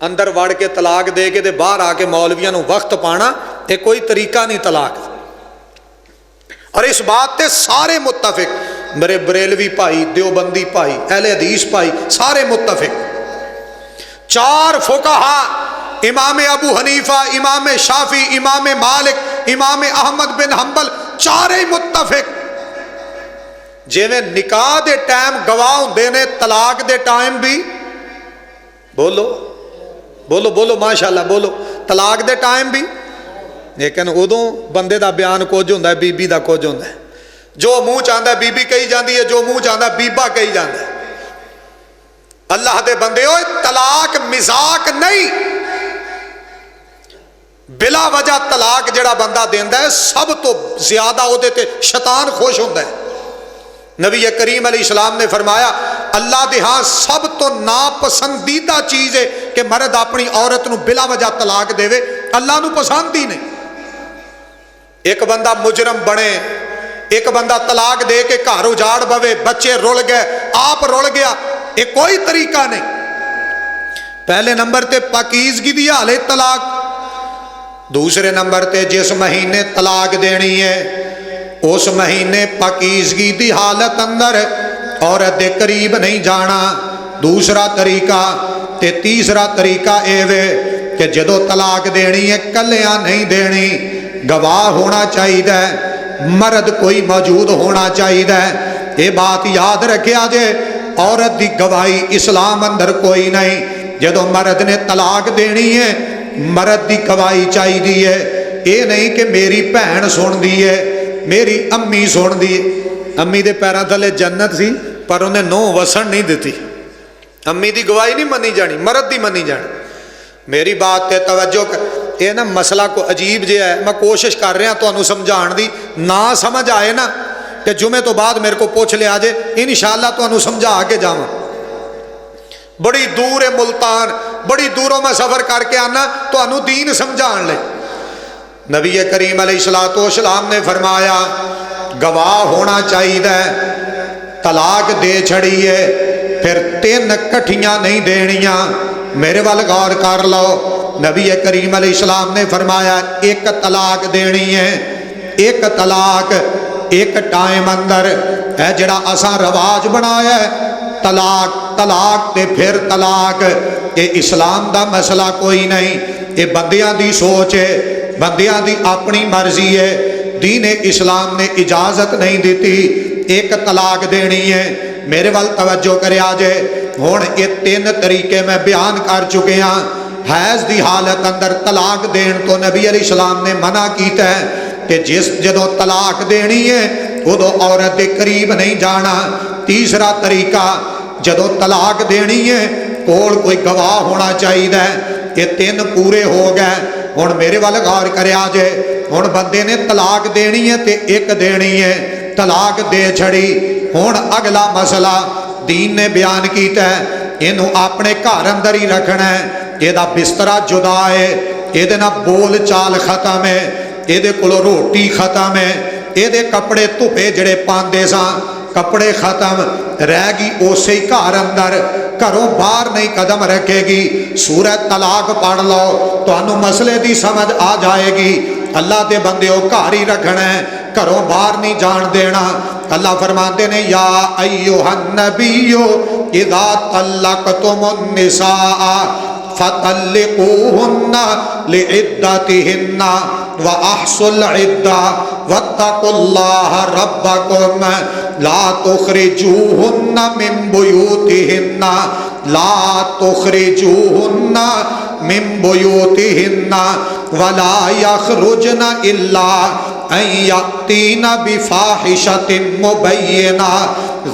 अंदर वड़ के तलाक दे के ते बाहर आके मौलवियां नूं वक्त पाना, ये कोई तरीका नहीं तलाक। और इस बात पे सारे मुत्तफिक, मेरे बरेलवी भाई, देवबंदी भाई, अहले हदीस भाई, सारे मुत्तफिक। 4 फुकहा, इमाम अबू हनीफा, इमाम शाफी, इमाम मालिक, इमाम अहमद बिन हंबल, चारे मुत्तफिक। जिवें निकाह दे टाइम गवाह हुंदे ने, तलाक दे टाइम भी, बोलो बोलो बोलो माशाअल्लाह बोलो, तलाक दे टाइम भी। लेकिन उदों बंदे दा बयान कुछ हुंदा है, बीबी दा कुछ हुंदा है। जो मुंह चाहता बीबी कही जाती है, जो मुंह चाहता बीबा कही जाता है। अल्लाह दे बंदे, तलाक मजाक नहीं। बिला वजह तलाक जिहड़ा बंदा देंदा है, सब तो ज्यादा उहदे ते शैतान खुश हुंदा है। नबी करीम अलैहिस्सलाम ने फरमाया, अल्लाह दे हां सब तो नापसंदीदा चीज़ है कि मर्द अपनी औरत नूं बिला वजह तलाक देवे। अल्लाह नूं पसंद ही नहीं। एक बंदा मुजरम बने, एक बंदा तलाक दे के घर उजाड़ पवे, बच्चे रुल गए, आप रुल गया, ये कोई तरीका नहीं। पहले नंबर ते पाकीज़गी दी हालत तलाक, दूसरे नंबर ते जिस महीने तलाक देनी है उस महीने पाकीज़गी दी हालत अंदर औरत दे करीब नहीं जाना, दूसरा तरीका। ते तीसरा तरीका यह वे कि जदों तलाक देनी है कलियां नहीं देनी, गवाह होना चाहिए, मर्द कोई मौजूद होना चाहिए। ये बात याद रखिया जे, औरत की गवाही इस्लाम अंदर कोई नहीं। जदों मर्द ने तलाक देनी है मर्द की गवाही चाहिए है। ये नहीं कि मेरी भैन सुनती है, मेरी अम्मी सुनती है। अम्मी के पैरों थले जन्नत सी पर उन्हें नूह वसन नहीं दी। अम्मी की गवाही नहीं मनी जानी, मर्द की मनी जानी। मेरी बात ते तवज्जो कर। ये ना मसला को अजीब जिहा है, मैं कोशिश कर रहा तुहानूं समझाउण दी। ना समझ आए ना कि जुमे तो बाद मेरे को पूछ लिया जे, इंशाअल्लाह तुहानूं समझा के जावां। बड़ी दूर है मुल्तान, बड़ी दूरों मैं सफ़र करके आना तुहानूं दीन समझाउण लई। नबी करीम अलैहिस्सलाम ने फरमाया, गवाह होना चाहिए। तलाक दे छड़ी है फिर 3 कट्ठियां नहीं देनियां। मेरे वाल गौर कर लो, नबी करीम अलैहिस्सलाम ने फरमाया, 1 तलाक देनी है, 1 तलाक, 1 टाइम अंदर। है जिहड़ा असां रवाज बनाया है, तलाक तलाक ते फिर तलाक, ये इस्लाम दा मसला कोई नहीं। ये बंदियां दी सोच है, बंदियां दी अपनी मर्जी है। दीन इस्लाम ने इजाजत नहीं दी 1 तलाक देनी है। मेरे वाल तवज्जो करिया जे। हुण ये 3 तरीके मैं बयान कर चुके हाँ। हैज़ की हालत अंदर तलाक देन तो नबी अलैहिस्सलाम ने मना किया है कि जिस जदों तलाक देनी है उदों औरत के करीब नहीं जाना। तीसरा तरीका, जदों तलाक देनी है कोल कोई गवाह होना चाहिए। ये 3 पूरे हो गए। हुण मेरे वाल गौर करिया जे। हुण बंदे ने तलाक देनी है तो 1 देनी है, तलाक दे छड़ी। हुण अगला मसला दीन ने बयान किया है, इनू अपने घर अंदर ही रखना है। ਇਹਦਾ बिस्तरा जुदा है, ये बोल चाल खत्म है, ये कोलों रोटी खत्म है, ये कपड़े धुपे जड़े पाते सा कपड़े खत्म रह गई, उसे ही घर अंदर, घरों बाहर नहीं कदम रखेगी। सूरत तलाक पढ़ लो, तो मसले की समझ आ जाएगी। अल्लाह के बंदे घर ही रखना है, घरों बाहर नहीं जान देना। अल्लाह फरमाते ने, या अय्युहन नबिय्यु इज़ा तल्लक़्तुमुन निसा फतल्लिक़ूहुन्ना लिइद्दतिहिन्ना व अहसुल इद्दा वत्तक़ुल्लाह रब्बकुम ला तुख़रिजूहुन्ना मिन बुयूतिहिन्ना ला तुख़रिजूहुन्ना मिन बुयूतिहिन्ना वला यख़रुजना इल्ला अन यअतीना बिफ़ाहिशतिन मुबय्यिना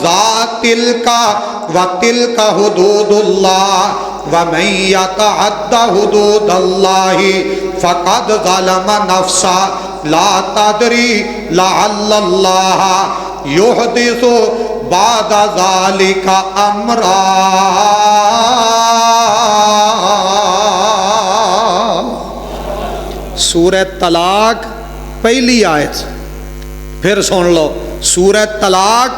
ज़ातिलका व तिलका हुदूदुल्लाह व मन यतअद्दा हुदूदल्लाहि फ़क़द ज़लम नफ़्सा ला तदरी लअल्लल्लाह युहदिसु बाद ज़ालिका अमरा। सूरत तलाक पहली आयत, फिर सुन लो। सूरत तलाक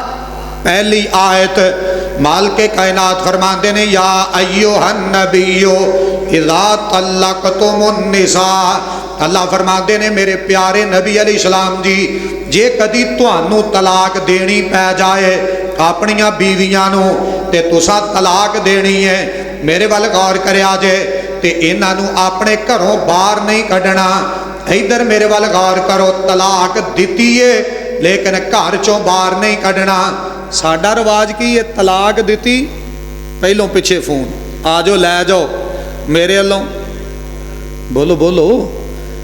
पहली आयत मालिक कायनात फरमाते ने या अय्युहन नबियो इज़ा तल्लक़तुमुन निसा। अल्लाह फरमाते ने मेरे प्यारे नबी अलैहिस्सलाम जी, जे कदी तुहानू तलाक देनी पै जाए अपनियां बीवियां नू ते तुसा तलाक देनी है, मेरे वाल गौर करिया जे, ते इन्हां नू अपने घरों बाहर नहीं कढ़ना। इधर मेरे वाल गौर करो, तलाक दिती है लेकिन घर चों बाहर नहीं कढ़ना। साडा रिवाज की है, तलाक दिती पहलों पिछे फोन आ जाओ लै जाओ मेरे वालों। बोलो बोलो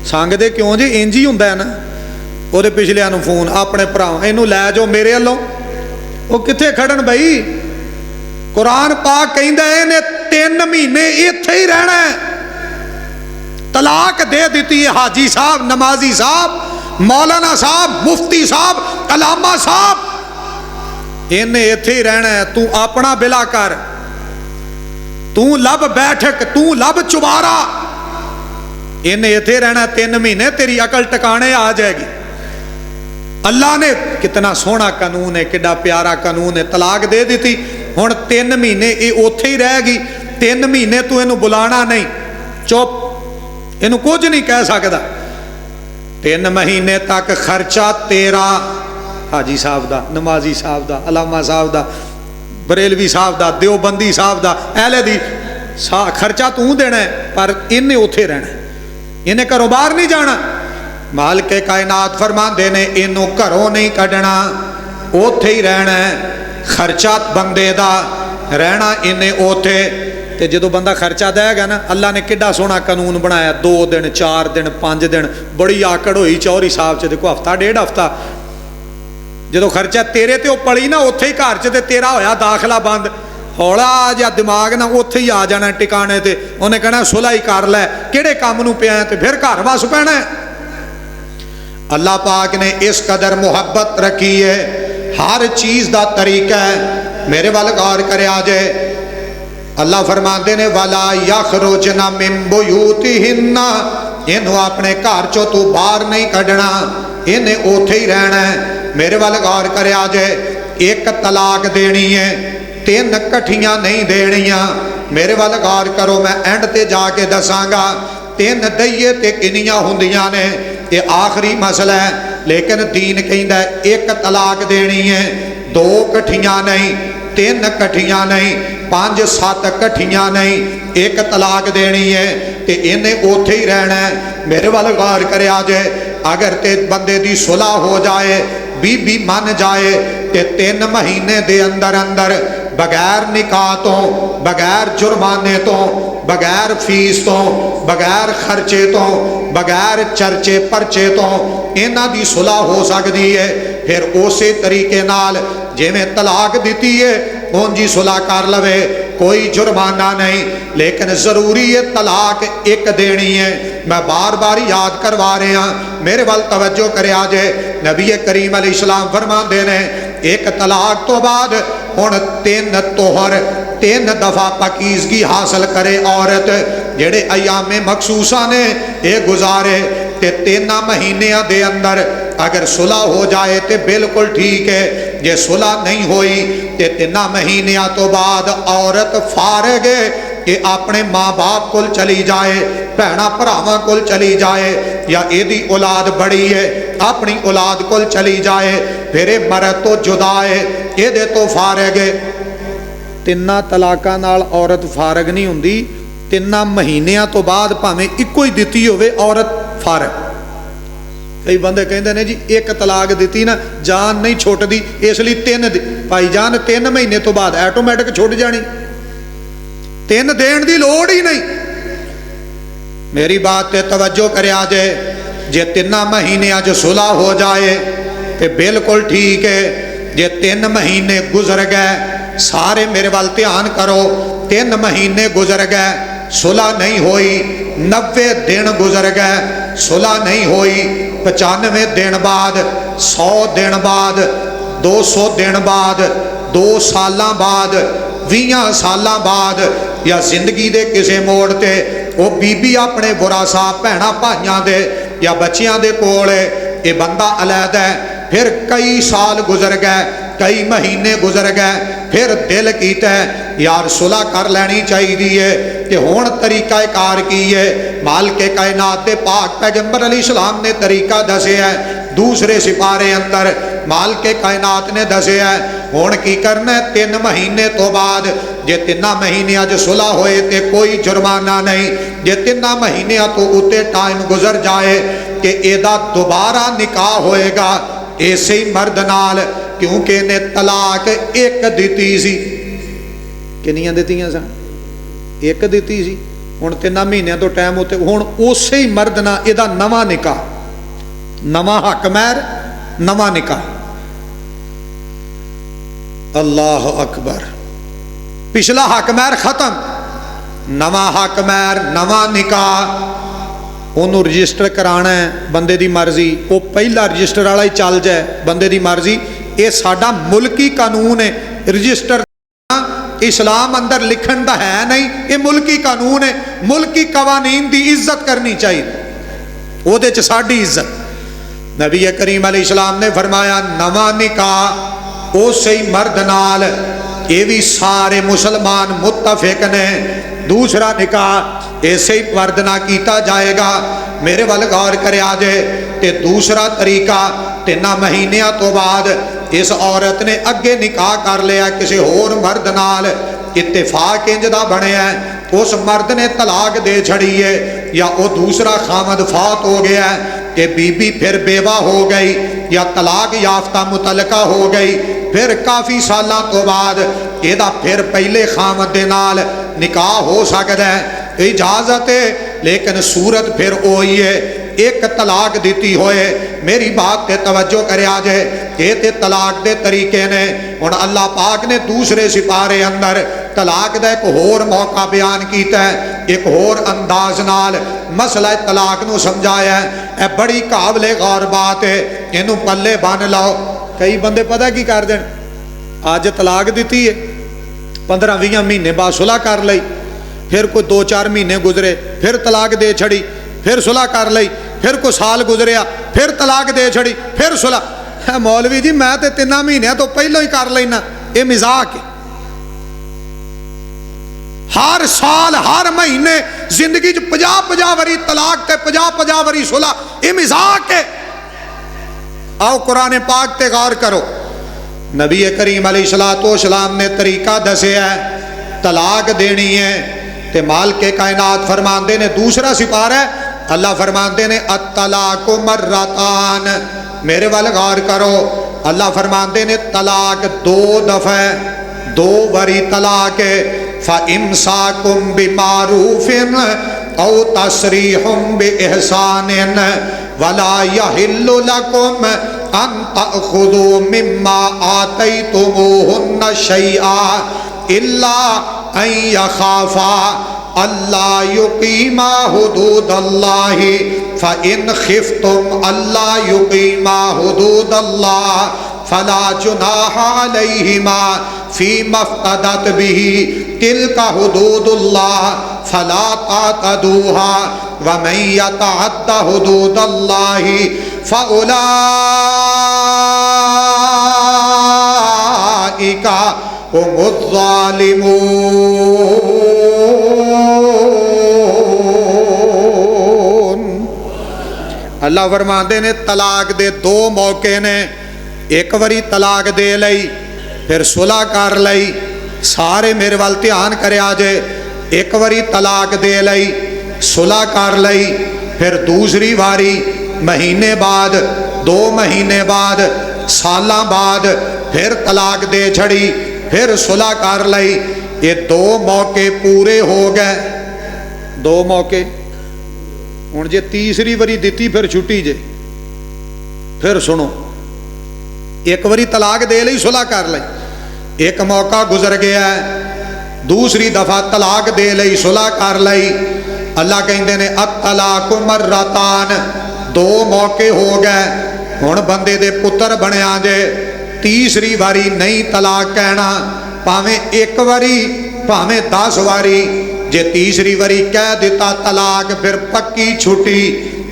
संगदे क्यों जी? इंज ही हुंदा है ना, ਉਹਦੇ ਪਿਛਲਿਆਂ ਨੂੰ ਫੋਨ ਆਪਣੇ ਭਰਾ ਇਹਨੂੰ ਲੈ ਜਾਓ ਮੇਰੇ ਵੱਲੋਂ। ਉਹ ਕਿੱਥੇ ਖੜਨ ਬਈ? ਕੁਰਾਨ ਪਾਕ ਕਹਿੰਦਾ ਇਹਨੇ 3 ਮਹੀਨੇ ਇੱਥੇ ਹੀ ਰਹਿਣਾ। ਤਲਾਕ ਦੇ ਦਿੱਤੀ ਹੈ ਹਾਜੀ ਸਾਹਿਬ, ਨਮਾਜ਼ੀ ਸਾਹਿਬ, ਮੌਲਾਨਾ ਸਾਹਿਬ, ਮੁਫਤੀ ਸਾਹਿਬ, ਅਲਾਮਾ ਸਾਹਿਬ, ਇਹਨੇ ਇੱਥੇ ਹੀ ਰਹਿਣਾ। ਤੂੰ ਆਪਣਾ ਬਿਲਾ ਕਰ, ਤੂੰ ਲੱਭ ਬੈਠਕ, ਤੂੰ ਲੱਭ ਚੁਬਾਰਾ, ਇਹਨੇ ਇੱਥੇ ਰਹਿਣਾ 3 ਮਹੀਨੇ, तेरी अकल ਟਿਕਾਣੇ आ जाएगी। अल्लाह ने कितना सोहना कानून है, कितना प्यारा कानून है। तलाक दे दी हुण 3 महीने ये उत्थे ही रहेगी। 3 महीने तू इनू बुलाना नहीं, चुप, इनू कुछ नहीं कह सकता। 3 महीने तक खर्चा तेरा, हाजी साहब का, नमाजी साहब का, अलामा साहब का, बरेलवी साहब का, देवबंदी साहब का, अहले दी खर्चा तू देना है, पर इन्हें उत्थे रहना, इन्हें घरों बाहर नहीं जाना। मालिक कायनात फरमाते ने इनू घरों नहीं कढ़ना, उत्थे ही रहना है। खर्चा बंदे दा रहना इन्हें उत्थे। ते जदों बंदा खर्चा देगा ना, अल्लाह ने किड्डा सोहना कानून बनाया, 2 दिन 4 दिन 5 दिन, बड़ी आकड़ होई चौहरी साहब च। देखो हफ्ता 1.5 हफ्ता जदों खर्चा तेरे ते पली ना, उत्थे ही घर च ते तेरा होया दाखला बंद, हौला जा दिमाग ना उत्थे ही आ जाना टिकाने ते। उन्हें कहना सुलह ही कर लै, किहड़े काम नूं पिया, ते फिर घर वस पैना है। अल्लाह पाक ने इस कदर मुहब्बत रखी है, हर चीज़ का तरीका है। मेरे वाल गौर करिया जे, अल्लाह फरमाते ने वाला यखरुजना मिन बुयूतिहिन्ना, इन्हू अपने घर चो तू बाहर नहीं कढ़ना, इन्हें उत्थे ही रहना है। मेरे वाल गौर करिया जे, एक तलाक देनी है, 3 कट्ठियां नहीं देनियां। मेरे वाल गौर करो, मैं एंड ते जाके दसांगा 3 दईए ते किनियां हुंदियां ने, ये आखिरी मसला है। लेकिन दीन कहता है 1 तलाक देनी है, 2 कट्ठियां नहीं, 3 कट्ठियां नहीं, 5 7 कट्ठियां नहीं, 1 तलाक देनी है, ते इन्हें उत्थे ही रहना है। मेरे वाल गौर करिया जे, अगर ते बंदे दी सुलह हो जाए, बीबी मन जाए, ते 3 महीने दे अंदर अंदर बगैर निकाह तो, बगैर जुर्माने तो, बगैर फीस तो, बगैर खर्चे तो, बगैर चर्चे परचे तो इन्हां दी सुलह हो सकती है। फिर उस तरीके नाल जिवें तलाक दी है उंज ही सुलह कर लवे, कोई जुर्माना नहीं। लेकिन जरूरी है तलाक 1 देनी है। मैं बार बार याद करवा रहा, मेरे वाल तवज्जो करिया जे, नबी करीम अलैहिस्सलाम फरमाते ने 1 तलाक तो बाद हुण 3 तोहर, 3 दफा पकीजगी हासिल करे औरत, जेड़े अयामे मखसूसा ने ये गुजारे, ते 3 महीनों के अंदर अगर सुलह हो जाए तो बिल्कुल ठीक है। जे सुलह नहीं हुई तो 3 महीनों तो बाद औरत फारग कि अपने माँ बाप को चली जाए, भैन भरावां को चली जाए, या यदि औलाद बड़ी है अपनी औलाद को चली जाए, फिर मरद तो जुदा है, ये तो फारग है। 3 तलाकां नाल औरत फारग नहीं हुंदी, 3 महीनों तो बाद भावें इको ही दिती होवे औरत फारग। कई बंदे कहते हैं जी 1 तलाक दी ना जान नहीं छुटती, इसलिए 3 भाई जान 3 महीने तो बाद ऐटोमैटिक छुट जानी, 3 देण दी लोड़ ही नहीं। मेरी बात ते तवज्जो करिया जे 3 महीनों च सुलह हो जाए तो बिल्कुल ठीक है। जे 3 महीने गुजर गए, सारे मेरे वाल ध्यान करो, 3 महीने गुजर गए सुलह नहीं हुई, 90 दिन गुजर गए सुलह नहीं हुई, 95 दिन बाद, 100 दिन बाद, 200 दिन बाद, 2 साल बाद, 20 साल बाद, या जिंदगी के किसी मोड़ ते वो बीबी अपने बुरा साहब भैन भाइयों के या बच्चियां दे कोल, ये बंदा अलैदा है। फिर कई साल गुजर गए, कई महीने गुजर गए, फिर दिल कीता यार सुलह कर लेनी चाहिए है। तो हुण तरीका कार की है, मालिक कायनात दे पाक पैगंबर अलैहिस्सलाम ने तरीका दसिया है। दूसरे सिपारे अंदर मालिक कायनात ने दसिया है हुण की करना है। 3 महीने तो बाद जे 3 महीनों च सुलह होए तो कोई जुर्माना नहीं, जे 3 महीनों तो उत्ते टाइम गुजर जाए कि एदा दोबारा निकाह होएगा इसे ही मर्द नाल, क्योंकि इन्हें तलाक एक दी सी। किनियां दित्तियां सन? एक दी सी। हुण 3 महीनों तो टाइम उत्ते हुण उसे ही मर्द नाल एदा नवा निकाह, नवा हक महर, नवा निकाह। अल्लाह अकबर। पिछला हक महर खत्म, नवा हक महर, नवा निकाह। उन्होंने रजिस्टर कराना है, बंदे की मर्जी, वो पहला रजिस्टर वाला ही चल जाए, बंदे की मर्जी। ये साडा मुल्की कानून है। रजिस्टर इस्लाम अंदर लिखण दा है नहीं, ये मुल्की कानून है। मुल्की कवानीन की इज्जत करनी चाहिए, उहदे च साडी इज्जत। नबी करीम अलैहिस्सलाम ने फरमाया नवा निकाह उसे ही मर्द नाल, ये भी सारे मुसलमान मुत्तफिक ने। दूसरा निकाह ऐसे ही मर्द ना किया जाएगा। मेरे वाल गौर करे जे, ते दूसरा तरीका 3 महीनों तो बाद इस औरत ने अगे निकाह कर लिया किसी होर मर्द नाल, इत्तेफाक इंज दा बनया उस मर्द ने तलाक दे छड़ी है, या वो दूसरा खामद फात हो गया है कि बीबी फिर बेवा हो गई या तलाक याफ्ता मुतलका हो गई, फिर काफ़ी सालों तो बाद यदा फिर पहले खामद दे नाल निकाह हो सकता है, इजाजत है। लेकिन सूरत फिर वही है, एक तलाक दी होए। मेरी बात ते तवज्जो करे जे, ये ते तलाक दे तरीके ने। हुण अल्लाह पाक ने दूसरे सिपारे अंदर तलाक दा एक होर मौका बयान किया है, एक होर अंदाज नाल मसला तलाक नूं समझाया है। यह बड़ी काबले गौर बात है, इनू पल्ले बन लाओ। कई बंदे पता की कर देन, अज तलाक दी है, 15-20 महीने बाद सुलह कर लई, फिर कोई 2-4 महीने गुजरे फिर तलाक दे छड़ी, फिर सुलह कर लई, फिर कोई साल गुजरिया फिर तलाक दे छड़ी, फिर सुलह। मौलवी जी मैं तो 3 महीनों तो पहलों ही कर लेना, ये मजाक है। हर साल हर महीने जिंदगी 50-50 वारी तलाक ते 50-50 वारी सुलह, ये मजाक है। आओ कुरान पाक ते गौर करो। नबी करीम अलैहिस्सलाम ने तरीका दसिया है तलाक देनी है, ते मालिक कायनात फरमाते ने दूसरा सिपारा अल्लाह फरमाते ने अत्तलाक मर्रतान। मेरे वाल गौर करो, अल्लाह फरमाते ने तलाक 2 दफा, 2 बारी तलाक है। फ़इम्साकुम बिमारूफिन औ तसरीहुम बिइहसानिन वला यहिल्लु लकुम अन तअखुदू मिम्मा आतैतुमूहुन्न शैआ इल्ला अन यखाफा अल्ला युकीमा हुदूदल्लाहि फ़इन खिफ्तुम अल्ला युकीमा हुदूदल्लाह फला जुनाहा अलैहिमा फ़ीमा फ़्तदत बिही तिल्का हुदूदुल्लाह फला तातदूहा वमन यतअद्दा हुदूदल्लाहि फ़उलाइका हुमुज़्ज़ालिमून। अल्लाह फरमाते ने तलाक दे 2 मौके ने, एक बारी तलाक दे लई फिर सुलह कर लई। सारे मेरे वाल ध्यान करे जे, एक बारी तलाक दे लई सुलह कर लई, फिर दूसरी बारी महीने बाद, 2 महीने बाद, सालां बाद फिर तलाक दे छड़ी, फिर सुलह कर लई। ये 2 मौके पूरे हो गए। 2 मौके हुण जे तीसरी बारी दिती फिर छुट्टी जे। फिर सुनो, एक बारी तलाक दे लई सुलह कर लई, एक मौका गुजर गया है, दूसरी दफा तलाक दे लई सुलह कर लई। अल्लाह कहते ने अत्तलाक मर्रतान, 2 मौके हो गए। हुण बंदे दे पुत्र बनया जे, तीसरी बारी नहीं तलाक कहना, भावें एक बारी भावें 10 बारी। जे तीसरी बारी कह दिता तलाक फिर पक्की छुट्टी,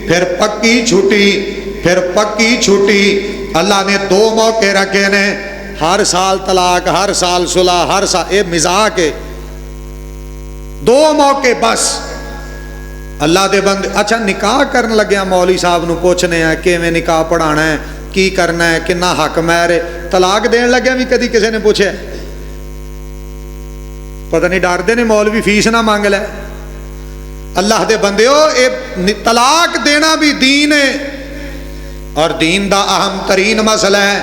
फिर पक्की छुट्टी, फिर पक्की छुट्टी। अल्लाह ने 2 मौके रखे ने, हर साल तलाक, हर साल सुलह, हर साल, ये मजाक है। 2 मौके बस। अल्लाह दे बंदे, अच्छा निकाह करन लग्या मौलवी साहब नूं पुछने आ किवें निकाह पढ़ाना है, की करना है, कितना हक महर है। तलाक देन लग्या भी कदी किसी ने पूछे? पता नहीं, डरते ने मौलवी फीस ना मंग लै। अल्लाह दे बंदे, ये तलाक देना भी दीन है और दीन दा अहम तरीन मसला है।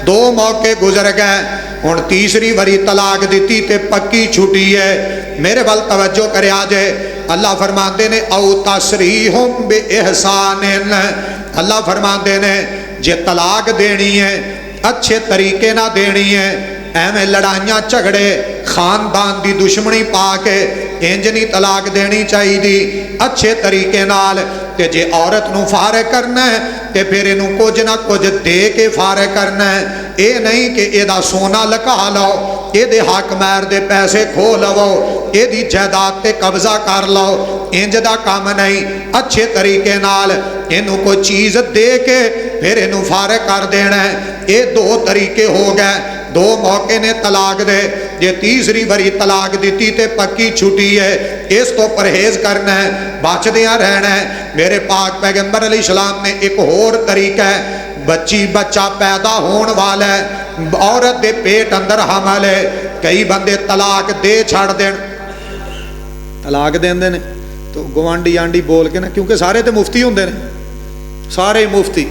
2 मौके गुजर गए, हुण तीसरी बारी तलाक दी ते पक्की छुट्टी है। मेरे वाल तवज्जो करिया जे। अल्लाह फरमाते ने औ तसरीहुम बे एहसानिन, अल्लाह फरमाते ने जे तलाक देनी है अच्छे तरीके ना देनी है, एवें लड़ाइयां झगड़े खानदान की दुश्मनी पा के इंज नहीं तलाक देनी चाहिए। अच्छे तरीके नाल ते जे औरत नूं फारग करना है तो फिर इनू कुछ ना कुछ दे के फारग करना है। ये नहीं कि एदा सोना लका लो, ये हक महर दे पैसे खो लवो, ये जायदाद ते कब्जा कर लो, इंज दा काम नहीं। अच्छे तरीके नाल इनू कोई चीज़ दे के फिर इनू फारग कर देना है। ये 2 तरीके हो गए, 2 मौके ने तलाक दे। जे तीसरी बारी तलाक दी ते पक्की छुट्टी है। इस तो परहेज करना है, बचदियां रहना है। मेरे पाक पैगंबर अलैहिस्सलाम ने एक होर तरीका है, बच्चा पैदा होने वाला है, औरत के पेट अंदर हमल है, कई बंदे तलाक दे छड़ देन, तलाक देंदे ने तो गवांडी आंडी बोल के ना, क्योंकि सारे तो मुफ्ती होंदे ने, सारे मुफ्ती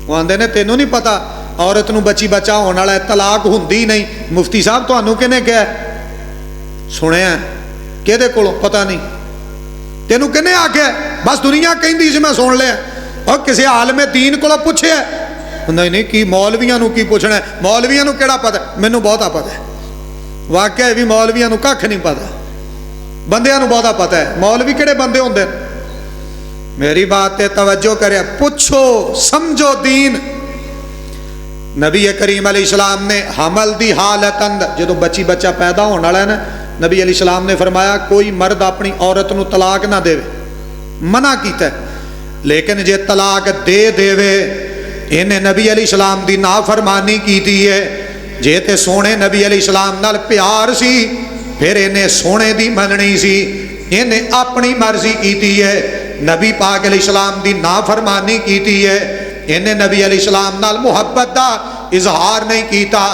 वो आंदे ने तेनों नहीं पता औरत नूं बच्चा होने वाला है, तलाक हुंदी नहीं। मुफ्ती साहब तुहानूं किहने कहा? सुनिया किहदे कोलों? पता नहीं। तेनू किहने आख्या? बस दुनिया कहिंदी सी, मैं सुन लिया। और किसी आलमे दीन कोलों पुछिया? नहीं नहीं, की मौलवियां नूं की पुछना है? मौलवियां नूं किहड़ा पता? मैनूं बहुता पता है। वाकई भी मौलवियां नूं कख नहीं पता, बंदियां नूं बहुता पता है। मौलवी किहड़े बंदे हुंदे? मेरी बात ते तवज्जो करिया, पुछो समझो दीन। नबी करीम अलैहिस्सलाम ने हमल दी हालत अंदर जो बच्चा पैदा होने वाला है ना, नबी अलैहिस्सलाम ने फरमाया कोई मर्द अपनी औरत नूं तलाक ना देवे, मना कीता है। लेकिन जे तलाक दे देवे, इन्हें नबी अलैहिस्सलाम दी नाफरमानी कीती है। जे ते सोने नबी अलैहिस्सलाम नाल प्यार सी, फिर इन्हें सोने दी मननी सी, इन्हें अपनी मर्जी कीती है। नबी पाक अलैहिस्सलाम दी नाफरमानी कीती है। इन्हें नबी अलैहिस्सलाम नाल मुहब्बत दा इजहार नहीं कीता,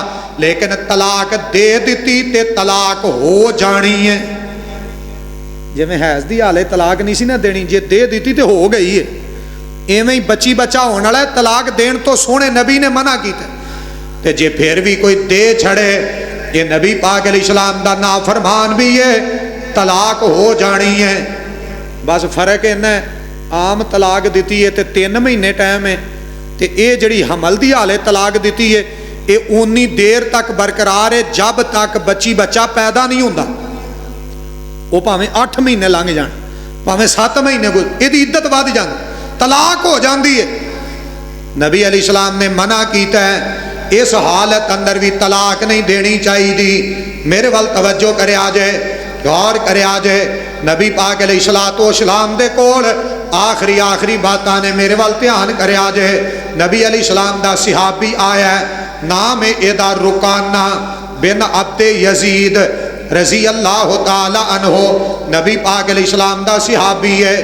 लेकिन तलाक दे दी ते तलाक हो जानी है। जिवें हैज दी हाले तलाक नहीं सी ना देनी, जे दे दी तो हो गई है। इवें ही बच्चा होने वाला है, तलाक देन तो सोने नबी ने मना किया। ते जे फिर भी कोई दे छड़े, ये नबी पाक अलैहिस्सलाम दा नाफरमान भी है, तलाक हो जानी है। बस फर्क इन्ना है, आम तलाक दी है तो 3 महीने टाइम है, तो ये जी हमल की हाले तलाक दी है, ये उन्नी देर तक बरकरार है जब तक बच्चा पैदा नहीं होता। वो भावें 8 महीने लंघ जान, भावें 7 महीने यदी इद्दत वध जाती, तलाक हो जाती है। नबी अलैहिस्सलाम ने मना किया है, इस हालत अंदर भी तलाक नहीं देनी चाहिए। मेरे वाल तवज्जो करे आजे, गौर करे आजे। नबी पाक अलैहिस्सलाम दे कोल आखिरी बातां ने मेरे वाल ध्यान करे आजे। नबी अलैहिस्सलाम दा सहाबी आया है, नाम है एदा रुकाना बिन अब्दे यजीद रजी अल्लाह ताला अन्हो। नबी पाक अलैहिस्सलाम दा सहाबी है,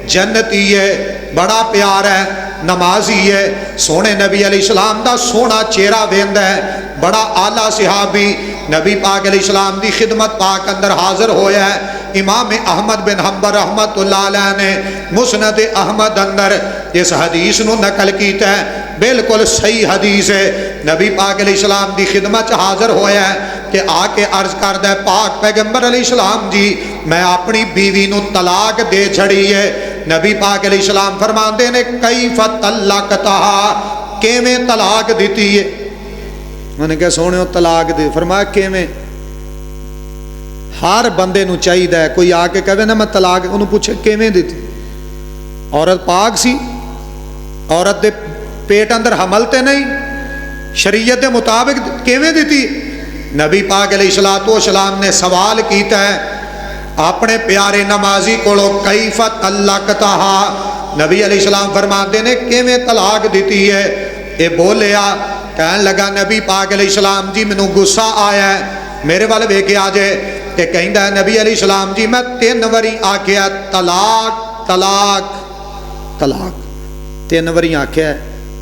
जन्नती है, बड़ा प्यार है, नमाजी है। सोने नबी अलैहिस्सलाम दा सोना चेहरा वेंदा है, बड़ा आला सहाबी। नबी पाक अलैहिस्सलाम दी खिदमत पाक अंदर हाजिर होया है। इमाम अहमद बिन हंबल रहमतुल्लाह अलैह ने मुस्नद अहमद अंदर इस हदीस नूं नकल कीता है, बिल्कुल सही हदीस है। नबी पाक अलैहिस्सलाम दी खिदमत हाजिर होया है कि आके अर्ज करदा है, पाक पैगंबर अलैहिस्सलाम जी मैं अपनी बीवी नूं तलाक दे छड़ी है। नबी पाक अलैहिस्सलाम फरमाते ने कैफ तलकतहा, किवें तलाक दी है? मैंने क्या सोने तलाक दे? फरमाया किवें? हर बंदे नूं चाहिदा है कोई आके कहे ना मैं तलाक, उन्होंने पूछे किवें दी? औरत पाक सी, औरत दे पेट अंदर हमल ते नहीं, शरीयत के मुताबिक किवें दी? नबी पाक अलैहिस्सलाम ने सवाल किया है अपने प्यारे नमाजी कोलों, कैफ तलकतहा? नबी अलैहिस्सलाम फरमाते ने किवें तलाक दी है? ये बोलिया कहन लगा नबी पाक अलैहिस्सलाम जी मैनू गुस्सा आया मेरे वाल वेख्या जे ते कहंदा नबी अलैहिस्सलाम जी मैं 3 वारी आख्या तलाक तलाक तलाक 3 वारी आख्या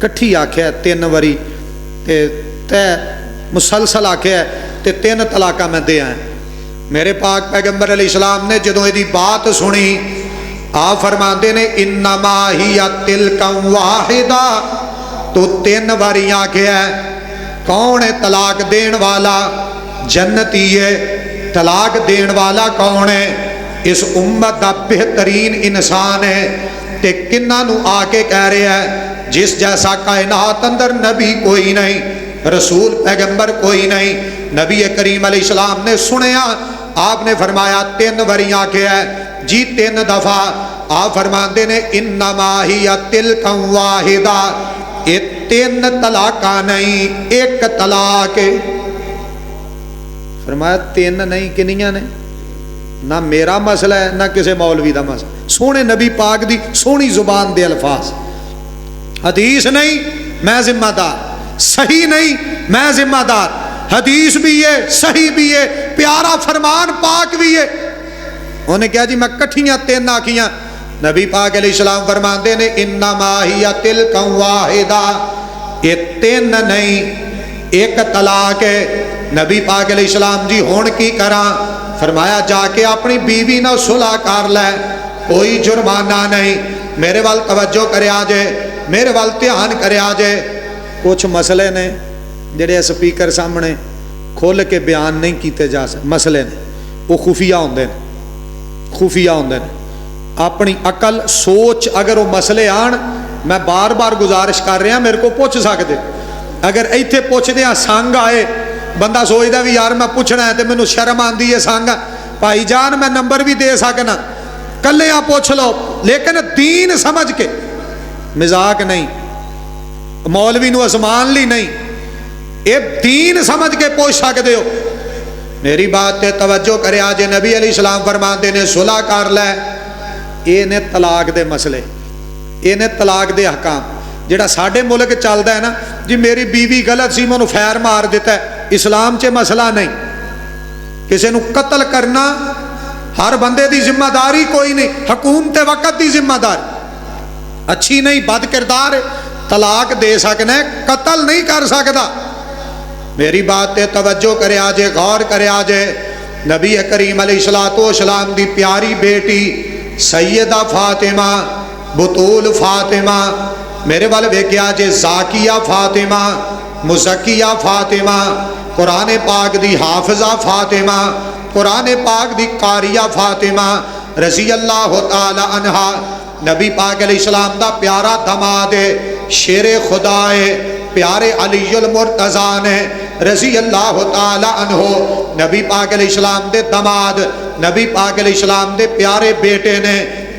कट्ठी आख्या 3 वारी ते तै मुसलसल आख्या ते 3 तलाका मैं दे आया। मेरे पाक पैगंबर अलैहिस्सलाम ने जदों इहदी बात सुनी आप फरमाते ने इन्नमा हिया तिलकम वाहिदा तो 3 वारी आख्या कौन है तलाक देन वाला जन्नती है। तलाक देन वाला कौन है इस उम्मत का बेहतरीन इंसान है ते किन्ना नू आके कह रहा है जिस जैसा कायनात अंदर नबी कोई नहीं रसूल पैगंबर कोई नहीं। नबी करीम अलैहिस्सलाम ने सुनया आपने फरमाया 3 वारी आख्या जी 3 दफा आप फरमाते ने इन्नमा हिया तिलकम वाहिदा ये 3 तलाका नहीं 1 तलाक है। फरमाया 3 नहीं किनियां ने ना मेरा मसला है ना किसी मौलवी का मसला सोने नबी पाक दी सोहनी जुबान दे अल्फाज हदीस नहीं मैं जिम्मेदार सही नहीं मैं जिम्मेदार हदीस भी है सही भी है प्यारा फरमान पाक भी है। उन्हें कहा जी मैं कट्ठियां 3 आखियां नबी पाक अलैहिस्सलाम फरमाते ने इन्नमा हिया तिलकम वाहिदा ये 3 नहीं 1 तलाक है। नबी पाक अलैहिस्सलाम जी हुण की करा फरमाया जाके अपनी बीवी ना सुलह कर लै कोई जुर्माना नहीं। मेरे वाल तवज्जो करया जे मेरे वाल ध्यान करया जे कुछ मसले ने जिहड़े स्पीकर सामने खोल के बयान नहीं किए जा सकते मसले ने वो खुफिया होंदे ने खुफिया होंदे ने। अपनी अकल सोच अगर वो मसले आन मैं बार बार गुजारिश कर रहा मेरे को पुछ सकते अगर इत्थे पुछदे संग आए बंदा सोचता भी यार मैं पूछना है तो मैनू शर्म आती है संग भाईजान मैं नंबर भी दे सकना कले आ पूछ लो लेकिन दीन समझ के मजाक नहीं मौलवी नू आसमान ली नहीं ये दीन समझ के पूछ सकते हो। मेरी बात ते तवज्जो करे जे नबी अलैहिस्सलाम फरमाते ने सुलह कर लै ये ने तलाक दे मसले ये ने तलाक दे हकाम जिहड़ा साडे मुल्क चलदा है ना जी मेरी बीवी गलत सी मैं फैर मार दिता है इस्लाम च मसला नहीं किसी नू कतल करना हर बंदे की जिम्मेदारी कोई नहीं हुकूमत वक्त की जिम्मेदारी अच्छी नहीं बद किरदार तलाक दे सकना कतल नहीं कर सकता। मेरी बात ते तवज्जो करे जे गौर करे जे नबी करीम अलैहिस्सलाम दी प्यारी बेटी सैयदा फातिमा बुतूल फातिमा मेरे वाल वेख्या जे जाकिया फातिमा मुज़क्किया फातिमा कुरान पाक दी हाफिजा फातिमा कुरान पाक दी कारिया फातिमा रज़ी अल्लाह तआला अन्हा नबी पाक अलैहिस्सलाम दा प्यारा दमाद है शेरे खुदा है प्यारे अलीयुल मुर्तज़ा ने रज़ी अल्लाह तआला अन्हो नबी पाक अलैहिस्सलाम दे दमाद नबी पाक अलैहिस्सलाम दे प्यारे बेटे ने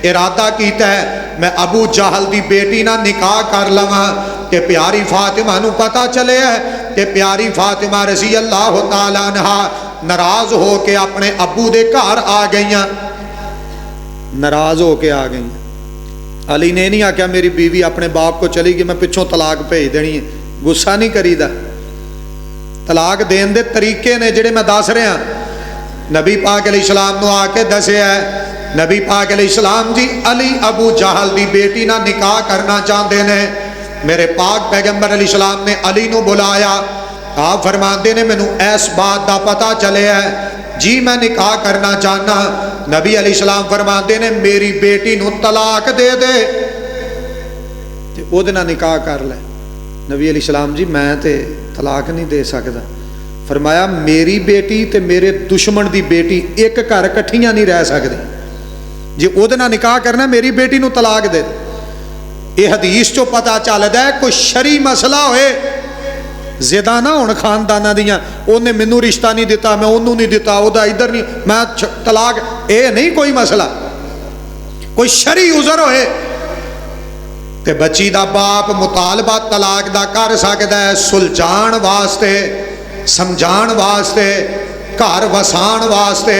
इरादा किया है मैं अबू जहल दी बेटी ना निकाह कर लवां कि प्यारी फातिमा नू पता चले है कि प्यारी फातिमा रज़ी अल्लाह तआला अन्हा नाराज हो के अपने अबू दे घर आ गई नाराज हो के आ गई। अली ने नहीं आख्या मेरी बीवी अपने बाप को चली गई मैं पिछों तलाक भेज देनी है गुस्सा नहीं करीदा तलाक देन दे तरीके ने जिहड़े मैं दस रहा नबी पाक अलैहिस्सलाम नू आके दसिया है नबी पाक अलैहिस्सलाम जी अली अबू जहल दी बेटी ना निकाह करना चाहते ने मेरे पाक पैगंबर अलैहिस्सलाम ने अली नू बुलाया आप फरमाते ने मैनू इस बात का पता चले है जी मैं निकाह करना चाहना। नबी अलैहिस्सलाम फरमाते ने मेरी बेटी नू तलाक दे दे ते ओदे नाल निकाह कर ले। नबी अलैहिस्सलाम जी मैं ते तलाक नहीं दे सकता। फरमाया मेरी बेटी ते मेरे दुश्मन दी बेटी एक घर इकट्ठियां नहीं रह सकदी जे ओदे नाल निकाह करना मेरी बेटी नू तलाक दे। ये हदीस चो पता चलदा है कोई शरी मसला होए जिदा ना हुण खानदाना दियां उन्हें मैनू रिश्ता नहीं दिता मैं उन्होंने नहीं दिता ओदा इधर नहीं मैं तलाक ये नहीं कोई मसला कोई शरी उजर होए ते बच्ची दा बाप मुतालबा तलाक दा कर सकदा है सुलझाण वास्ते समझाण वास्ते घर वसाण वास्ते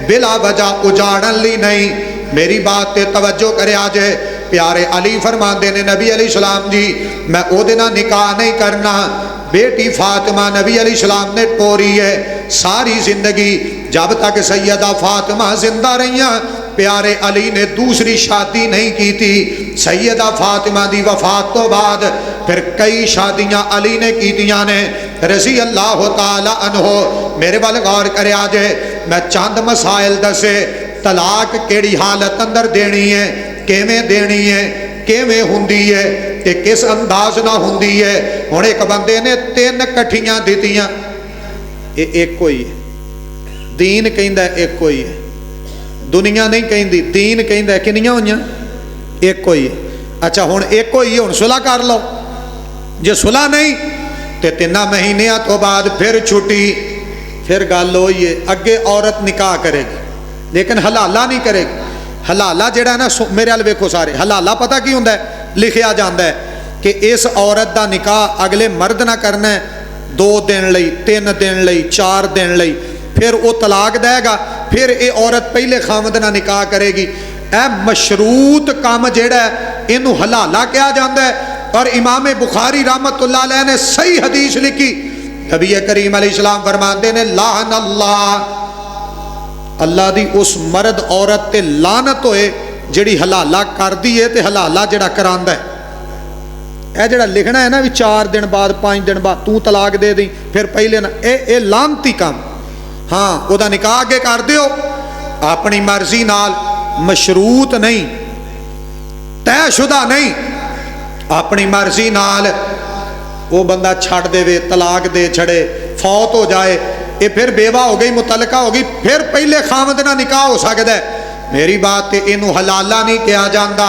बिला वजह उजाड़न ली नहीं। मेरी बात ते तवज्जो करया जे प्यारे अली फरमाते ने नबी अलैहिस्सलाम जी मैं ओदे नाल निकाह नहीं करना बेटी फातिमा नबी अलैहिस्सलाम ने टोरी है सारी जिंदगी। जब तक सैयदा फातिमा जिंदा रही, प्यारे अली ने दूसरी शादी नहीं की थी। सैयदा फातिमा दी वफात तो बाद फिर कई शादियां अली ने कीतियां ने रज़ी अल्लाह ताला अन्हो। मेरे वाल गौर करे जे मैं चंद मसाइल दसे। तलाक केड़ी हालत अंदर देनी है, किवें देनी है, किवें हुंदी है ते किस अंदाज ना हुंदी है। हुण एक बंदे ने 3 कट्ठियां दित्तियां, ये एक ही है। दीन कहंदा एक ही है, दुनिया नहीं कहती, दीन कहंदा किन्नियां होईयां? एक ही है। अच्छा हुण एक ही है, हुण सुलह कर लो। जे सुलह नहीं तो 3 महीनों तो बाद फिर छुट्टी, फिर गल होई है अगे औरत निकाह करेगी लेकिन हलाला नहीं करेगी। हलाला जिहड़ा ना मेरे वाल वेखो सारे, हलाला पता की हुंदा है? लिखिया जाता है कि इस औरत का निकाह अगले मर्द ना करना है 2 दिन लई, 3 दिन लई, 4 दिन लई, फिर वो तलाक देगा, फिर ये औरत पहले खामद ना निकाह करेगी। ए मशरूत काम जिहड़ा है इनू हलाला कहा जाता है। और इमाम बुखारी रहमतुल्लाह अलैह ने सही हदीस लिखी, नबी करीम अलैहिस्सलाम फरमाते ने लान अल्लाह, अल्लाह दी उस मर्द औरत ते लानत होए जिहड़ी हलाला करदी है ते हलाला जिहड़ा करांदा है। यह जिहड़ा लिखना है ना भी 4 दिन बाद 5 दिन बाद तू तलाक दे दी फिर पहले ना, ये लानती काम। हाँ वह निकाह अगे कर दियो अपनी मर्जी नाल, मशरूत नहीं, तयशुदा नहीं, अपनी मर्जी नाल वो बंदा छड़ देवे, तलाक दे छड़े, फौत हो जाए, ये फिर बेवा हो गई, मुतलका हो गई, फिर पहले खामद ना निकाह हो सकता है। मेरी बात तो इनू हलाला नहीं कहा जाता।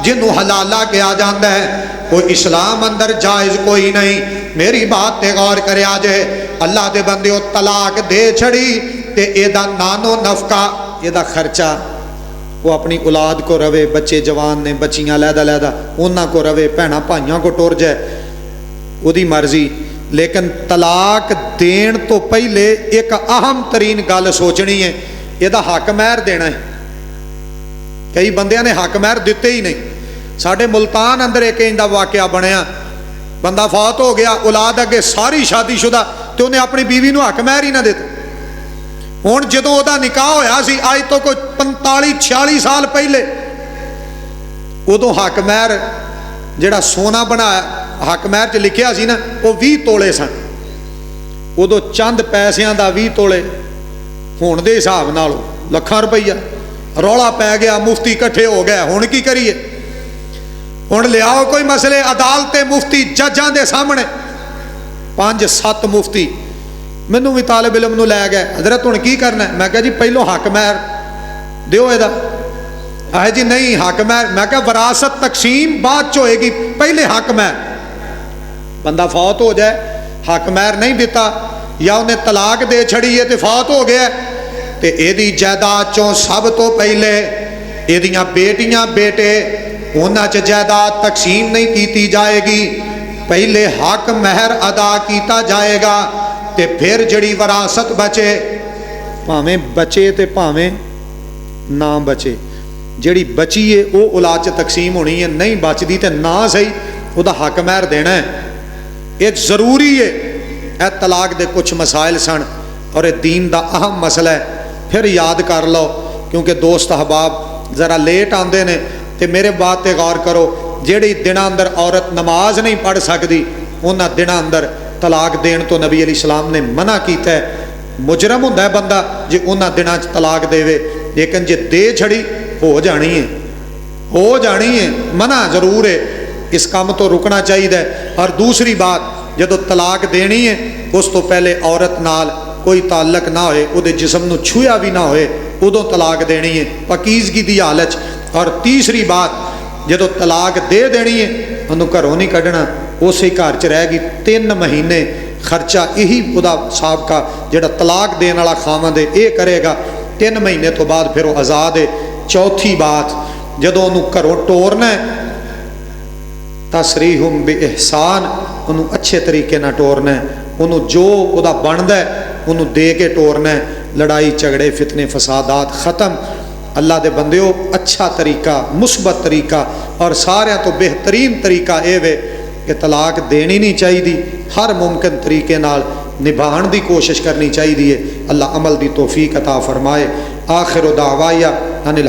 जिन्हों हलाला कहा जाता है वो इस्लाम अंदर जायज़ कोई नहीं। मेरी बात ते गौर करे जे अल्लाह के बंदे तलाक दे छड़ी ते एदा नानो नफका, एदा खर्चा वो अपनी औलाद को रवे, बच्चे जवान ने, बच्चियां लैदा लैदा उन्हां को रवे, भैणा भाइयों को टुर जाए, उहदी मर्जी। लेकिन तलाक देण तो पहले एक अहम तरीन गल सोचनी है, यदा हक महर देना है। कई बंदियां ने हक महर दिते ही नहीं। साडे मुल्तान अंदर एक इंदा वाकया बनया, बंदा फौत हो गया, औलाद अगे सारी शादीशुदा, तो उन्हें अपनी बीवी नूं हक महर ही ना दिता। हुण जदों उहदा निकाह होया सी अज तो कोई 45-46 साल पहले, उदों हक महर जिहड़ा सोना बनाया, हक महर च लिखिया सी ना, वो 20 तोले सन। उदों चंद पैसिਆਂ ਦਾ 20 तोले हुण दे हिसाब नाल ਲੱਖਾਂ रुपया। रौला पै गया, मुफ्ती इकट्ठे हो गए, हुण की करिए? हुण लियाओ कोई मसले अदालते, मुफ्ती जजां दे सामने 5-7 मुफ्ती मैनू भी तालिब इलम नूं लै गए, हजरत हुण की करना है? मैं कहा जी पहलों हक महर दिओ इहदा। आए जी नहीं हक महर, मैं कहा विरासत तकसीम बाद च होएगी, पहले हक महर। बंदा फौत हो जाए, हक महर नहीं दिता या उन्हें तलाक दे छड़ी है तो फौत हो गया, तो यदी जायदाद चों सब तो पहले यदियां बेटियां बेटे उन्हां च जायदाद तकसीम नहीं की जाएगी, पहले हक महर अदा किया जाएगा, तो फिर जड़ी विरासत बचे, भावें बचे तो भावें ना बचे, जड़ी बची है वो औलाद च तकसीम होनी है, नहीं बचती तो ना सही वह हक महर देना है। ये जरूरी है। यह तलाक दे कुछ मसाइल सन और यह दीन का अहम मसला है। फिर याद कर लो, क्योंकि दोस्त अहबाब ज़रा लेट आते हैं, तो मेरे बात पर गौर करो, जिहड़ी दिनां अंदर औरत नमाज नहीं पढ़ सकती उन्हां दिनां अंदर तलाक देण तो नबी अलैहिस्सलाम ने मना किया है। मुजरम हुंदा है बंदा जे उन्हां दिनां च तलाक देवे, लेकिन जे दे छड़ी हो जानी है, हो जानी है, मना जरूर है, इस काम तो रुकना चाहिए। और दूसरी बात, जदों तलाक देनी है उस तो पहले औरत नाल कोई ताल्लक ना होए, उहदे जिस्म नूं छूया भी ना होए, उदों तलाक देनी है पकीज़गी दी हालत। और तीसरी बात, जदों तलाक दे देनी है उन्होंने घरों नहीं कढ़ना, उस ही घर च रहेगी 3 महीने, खर्चा यही उहदा साबका जिहड़ा तलाक देने वाला खामद है ये करेगा। 3 महीने तो बाद फिर वो आज़ाद है। चौथी बात, जदों उन्होंने घरों टोरना है तसरीहुम बि एहसान, उन्होंने अच्छे तरीके ना टोरना है, उन्होंने जो उहदा बनदा है उन्होंने दे के टोरना है। लड़ाई झगड़े फितने फसादात ख़त्म। अल्लाह दे बंदिओ अच्छा तरीका, मुस्बत तरीका और सारियां तो बेहतरीन तरीका ये वे कि तलाक देनी नहीं चाहिए, हर मुमकिन तरीके नाल निभाण दी कोशिश करनी चाहिए। अल्लाह अमल दी तौफीक अता फरमाए। आखिर दावाया अनिल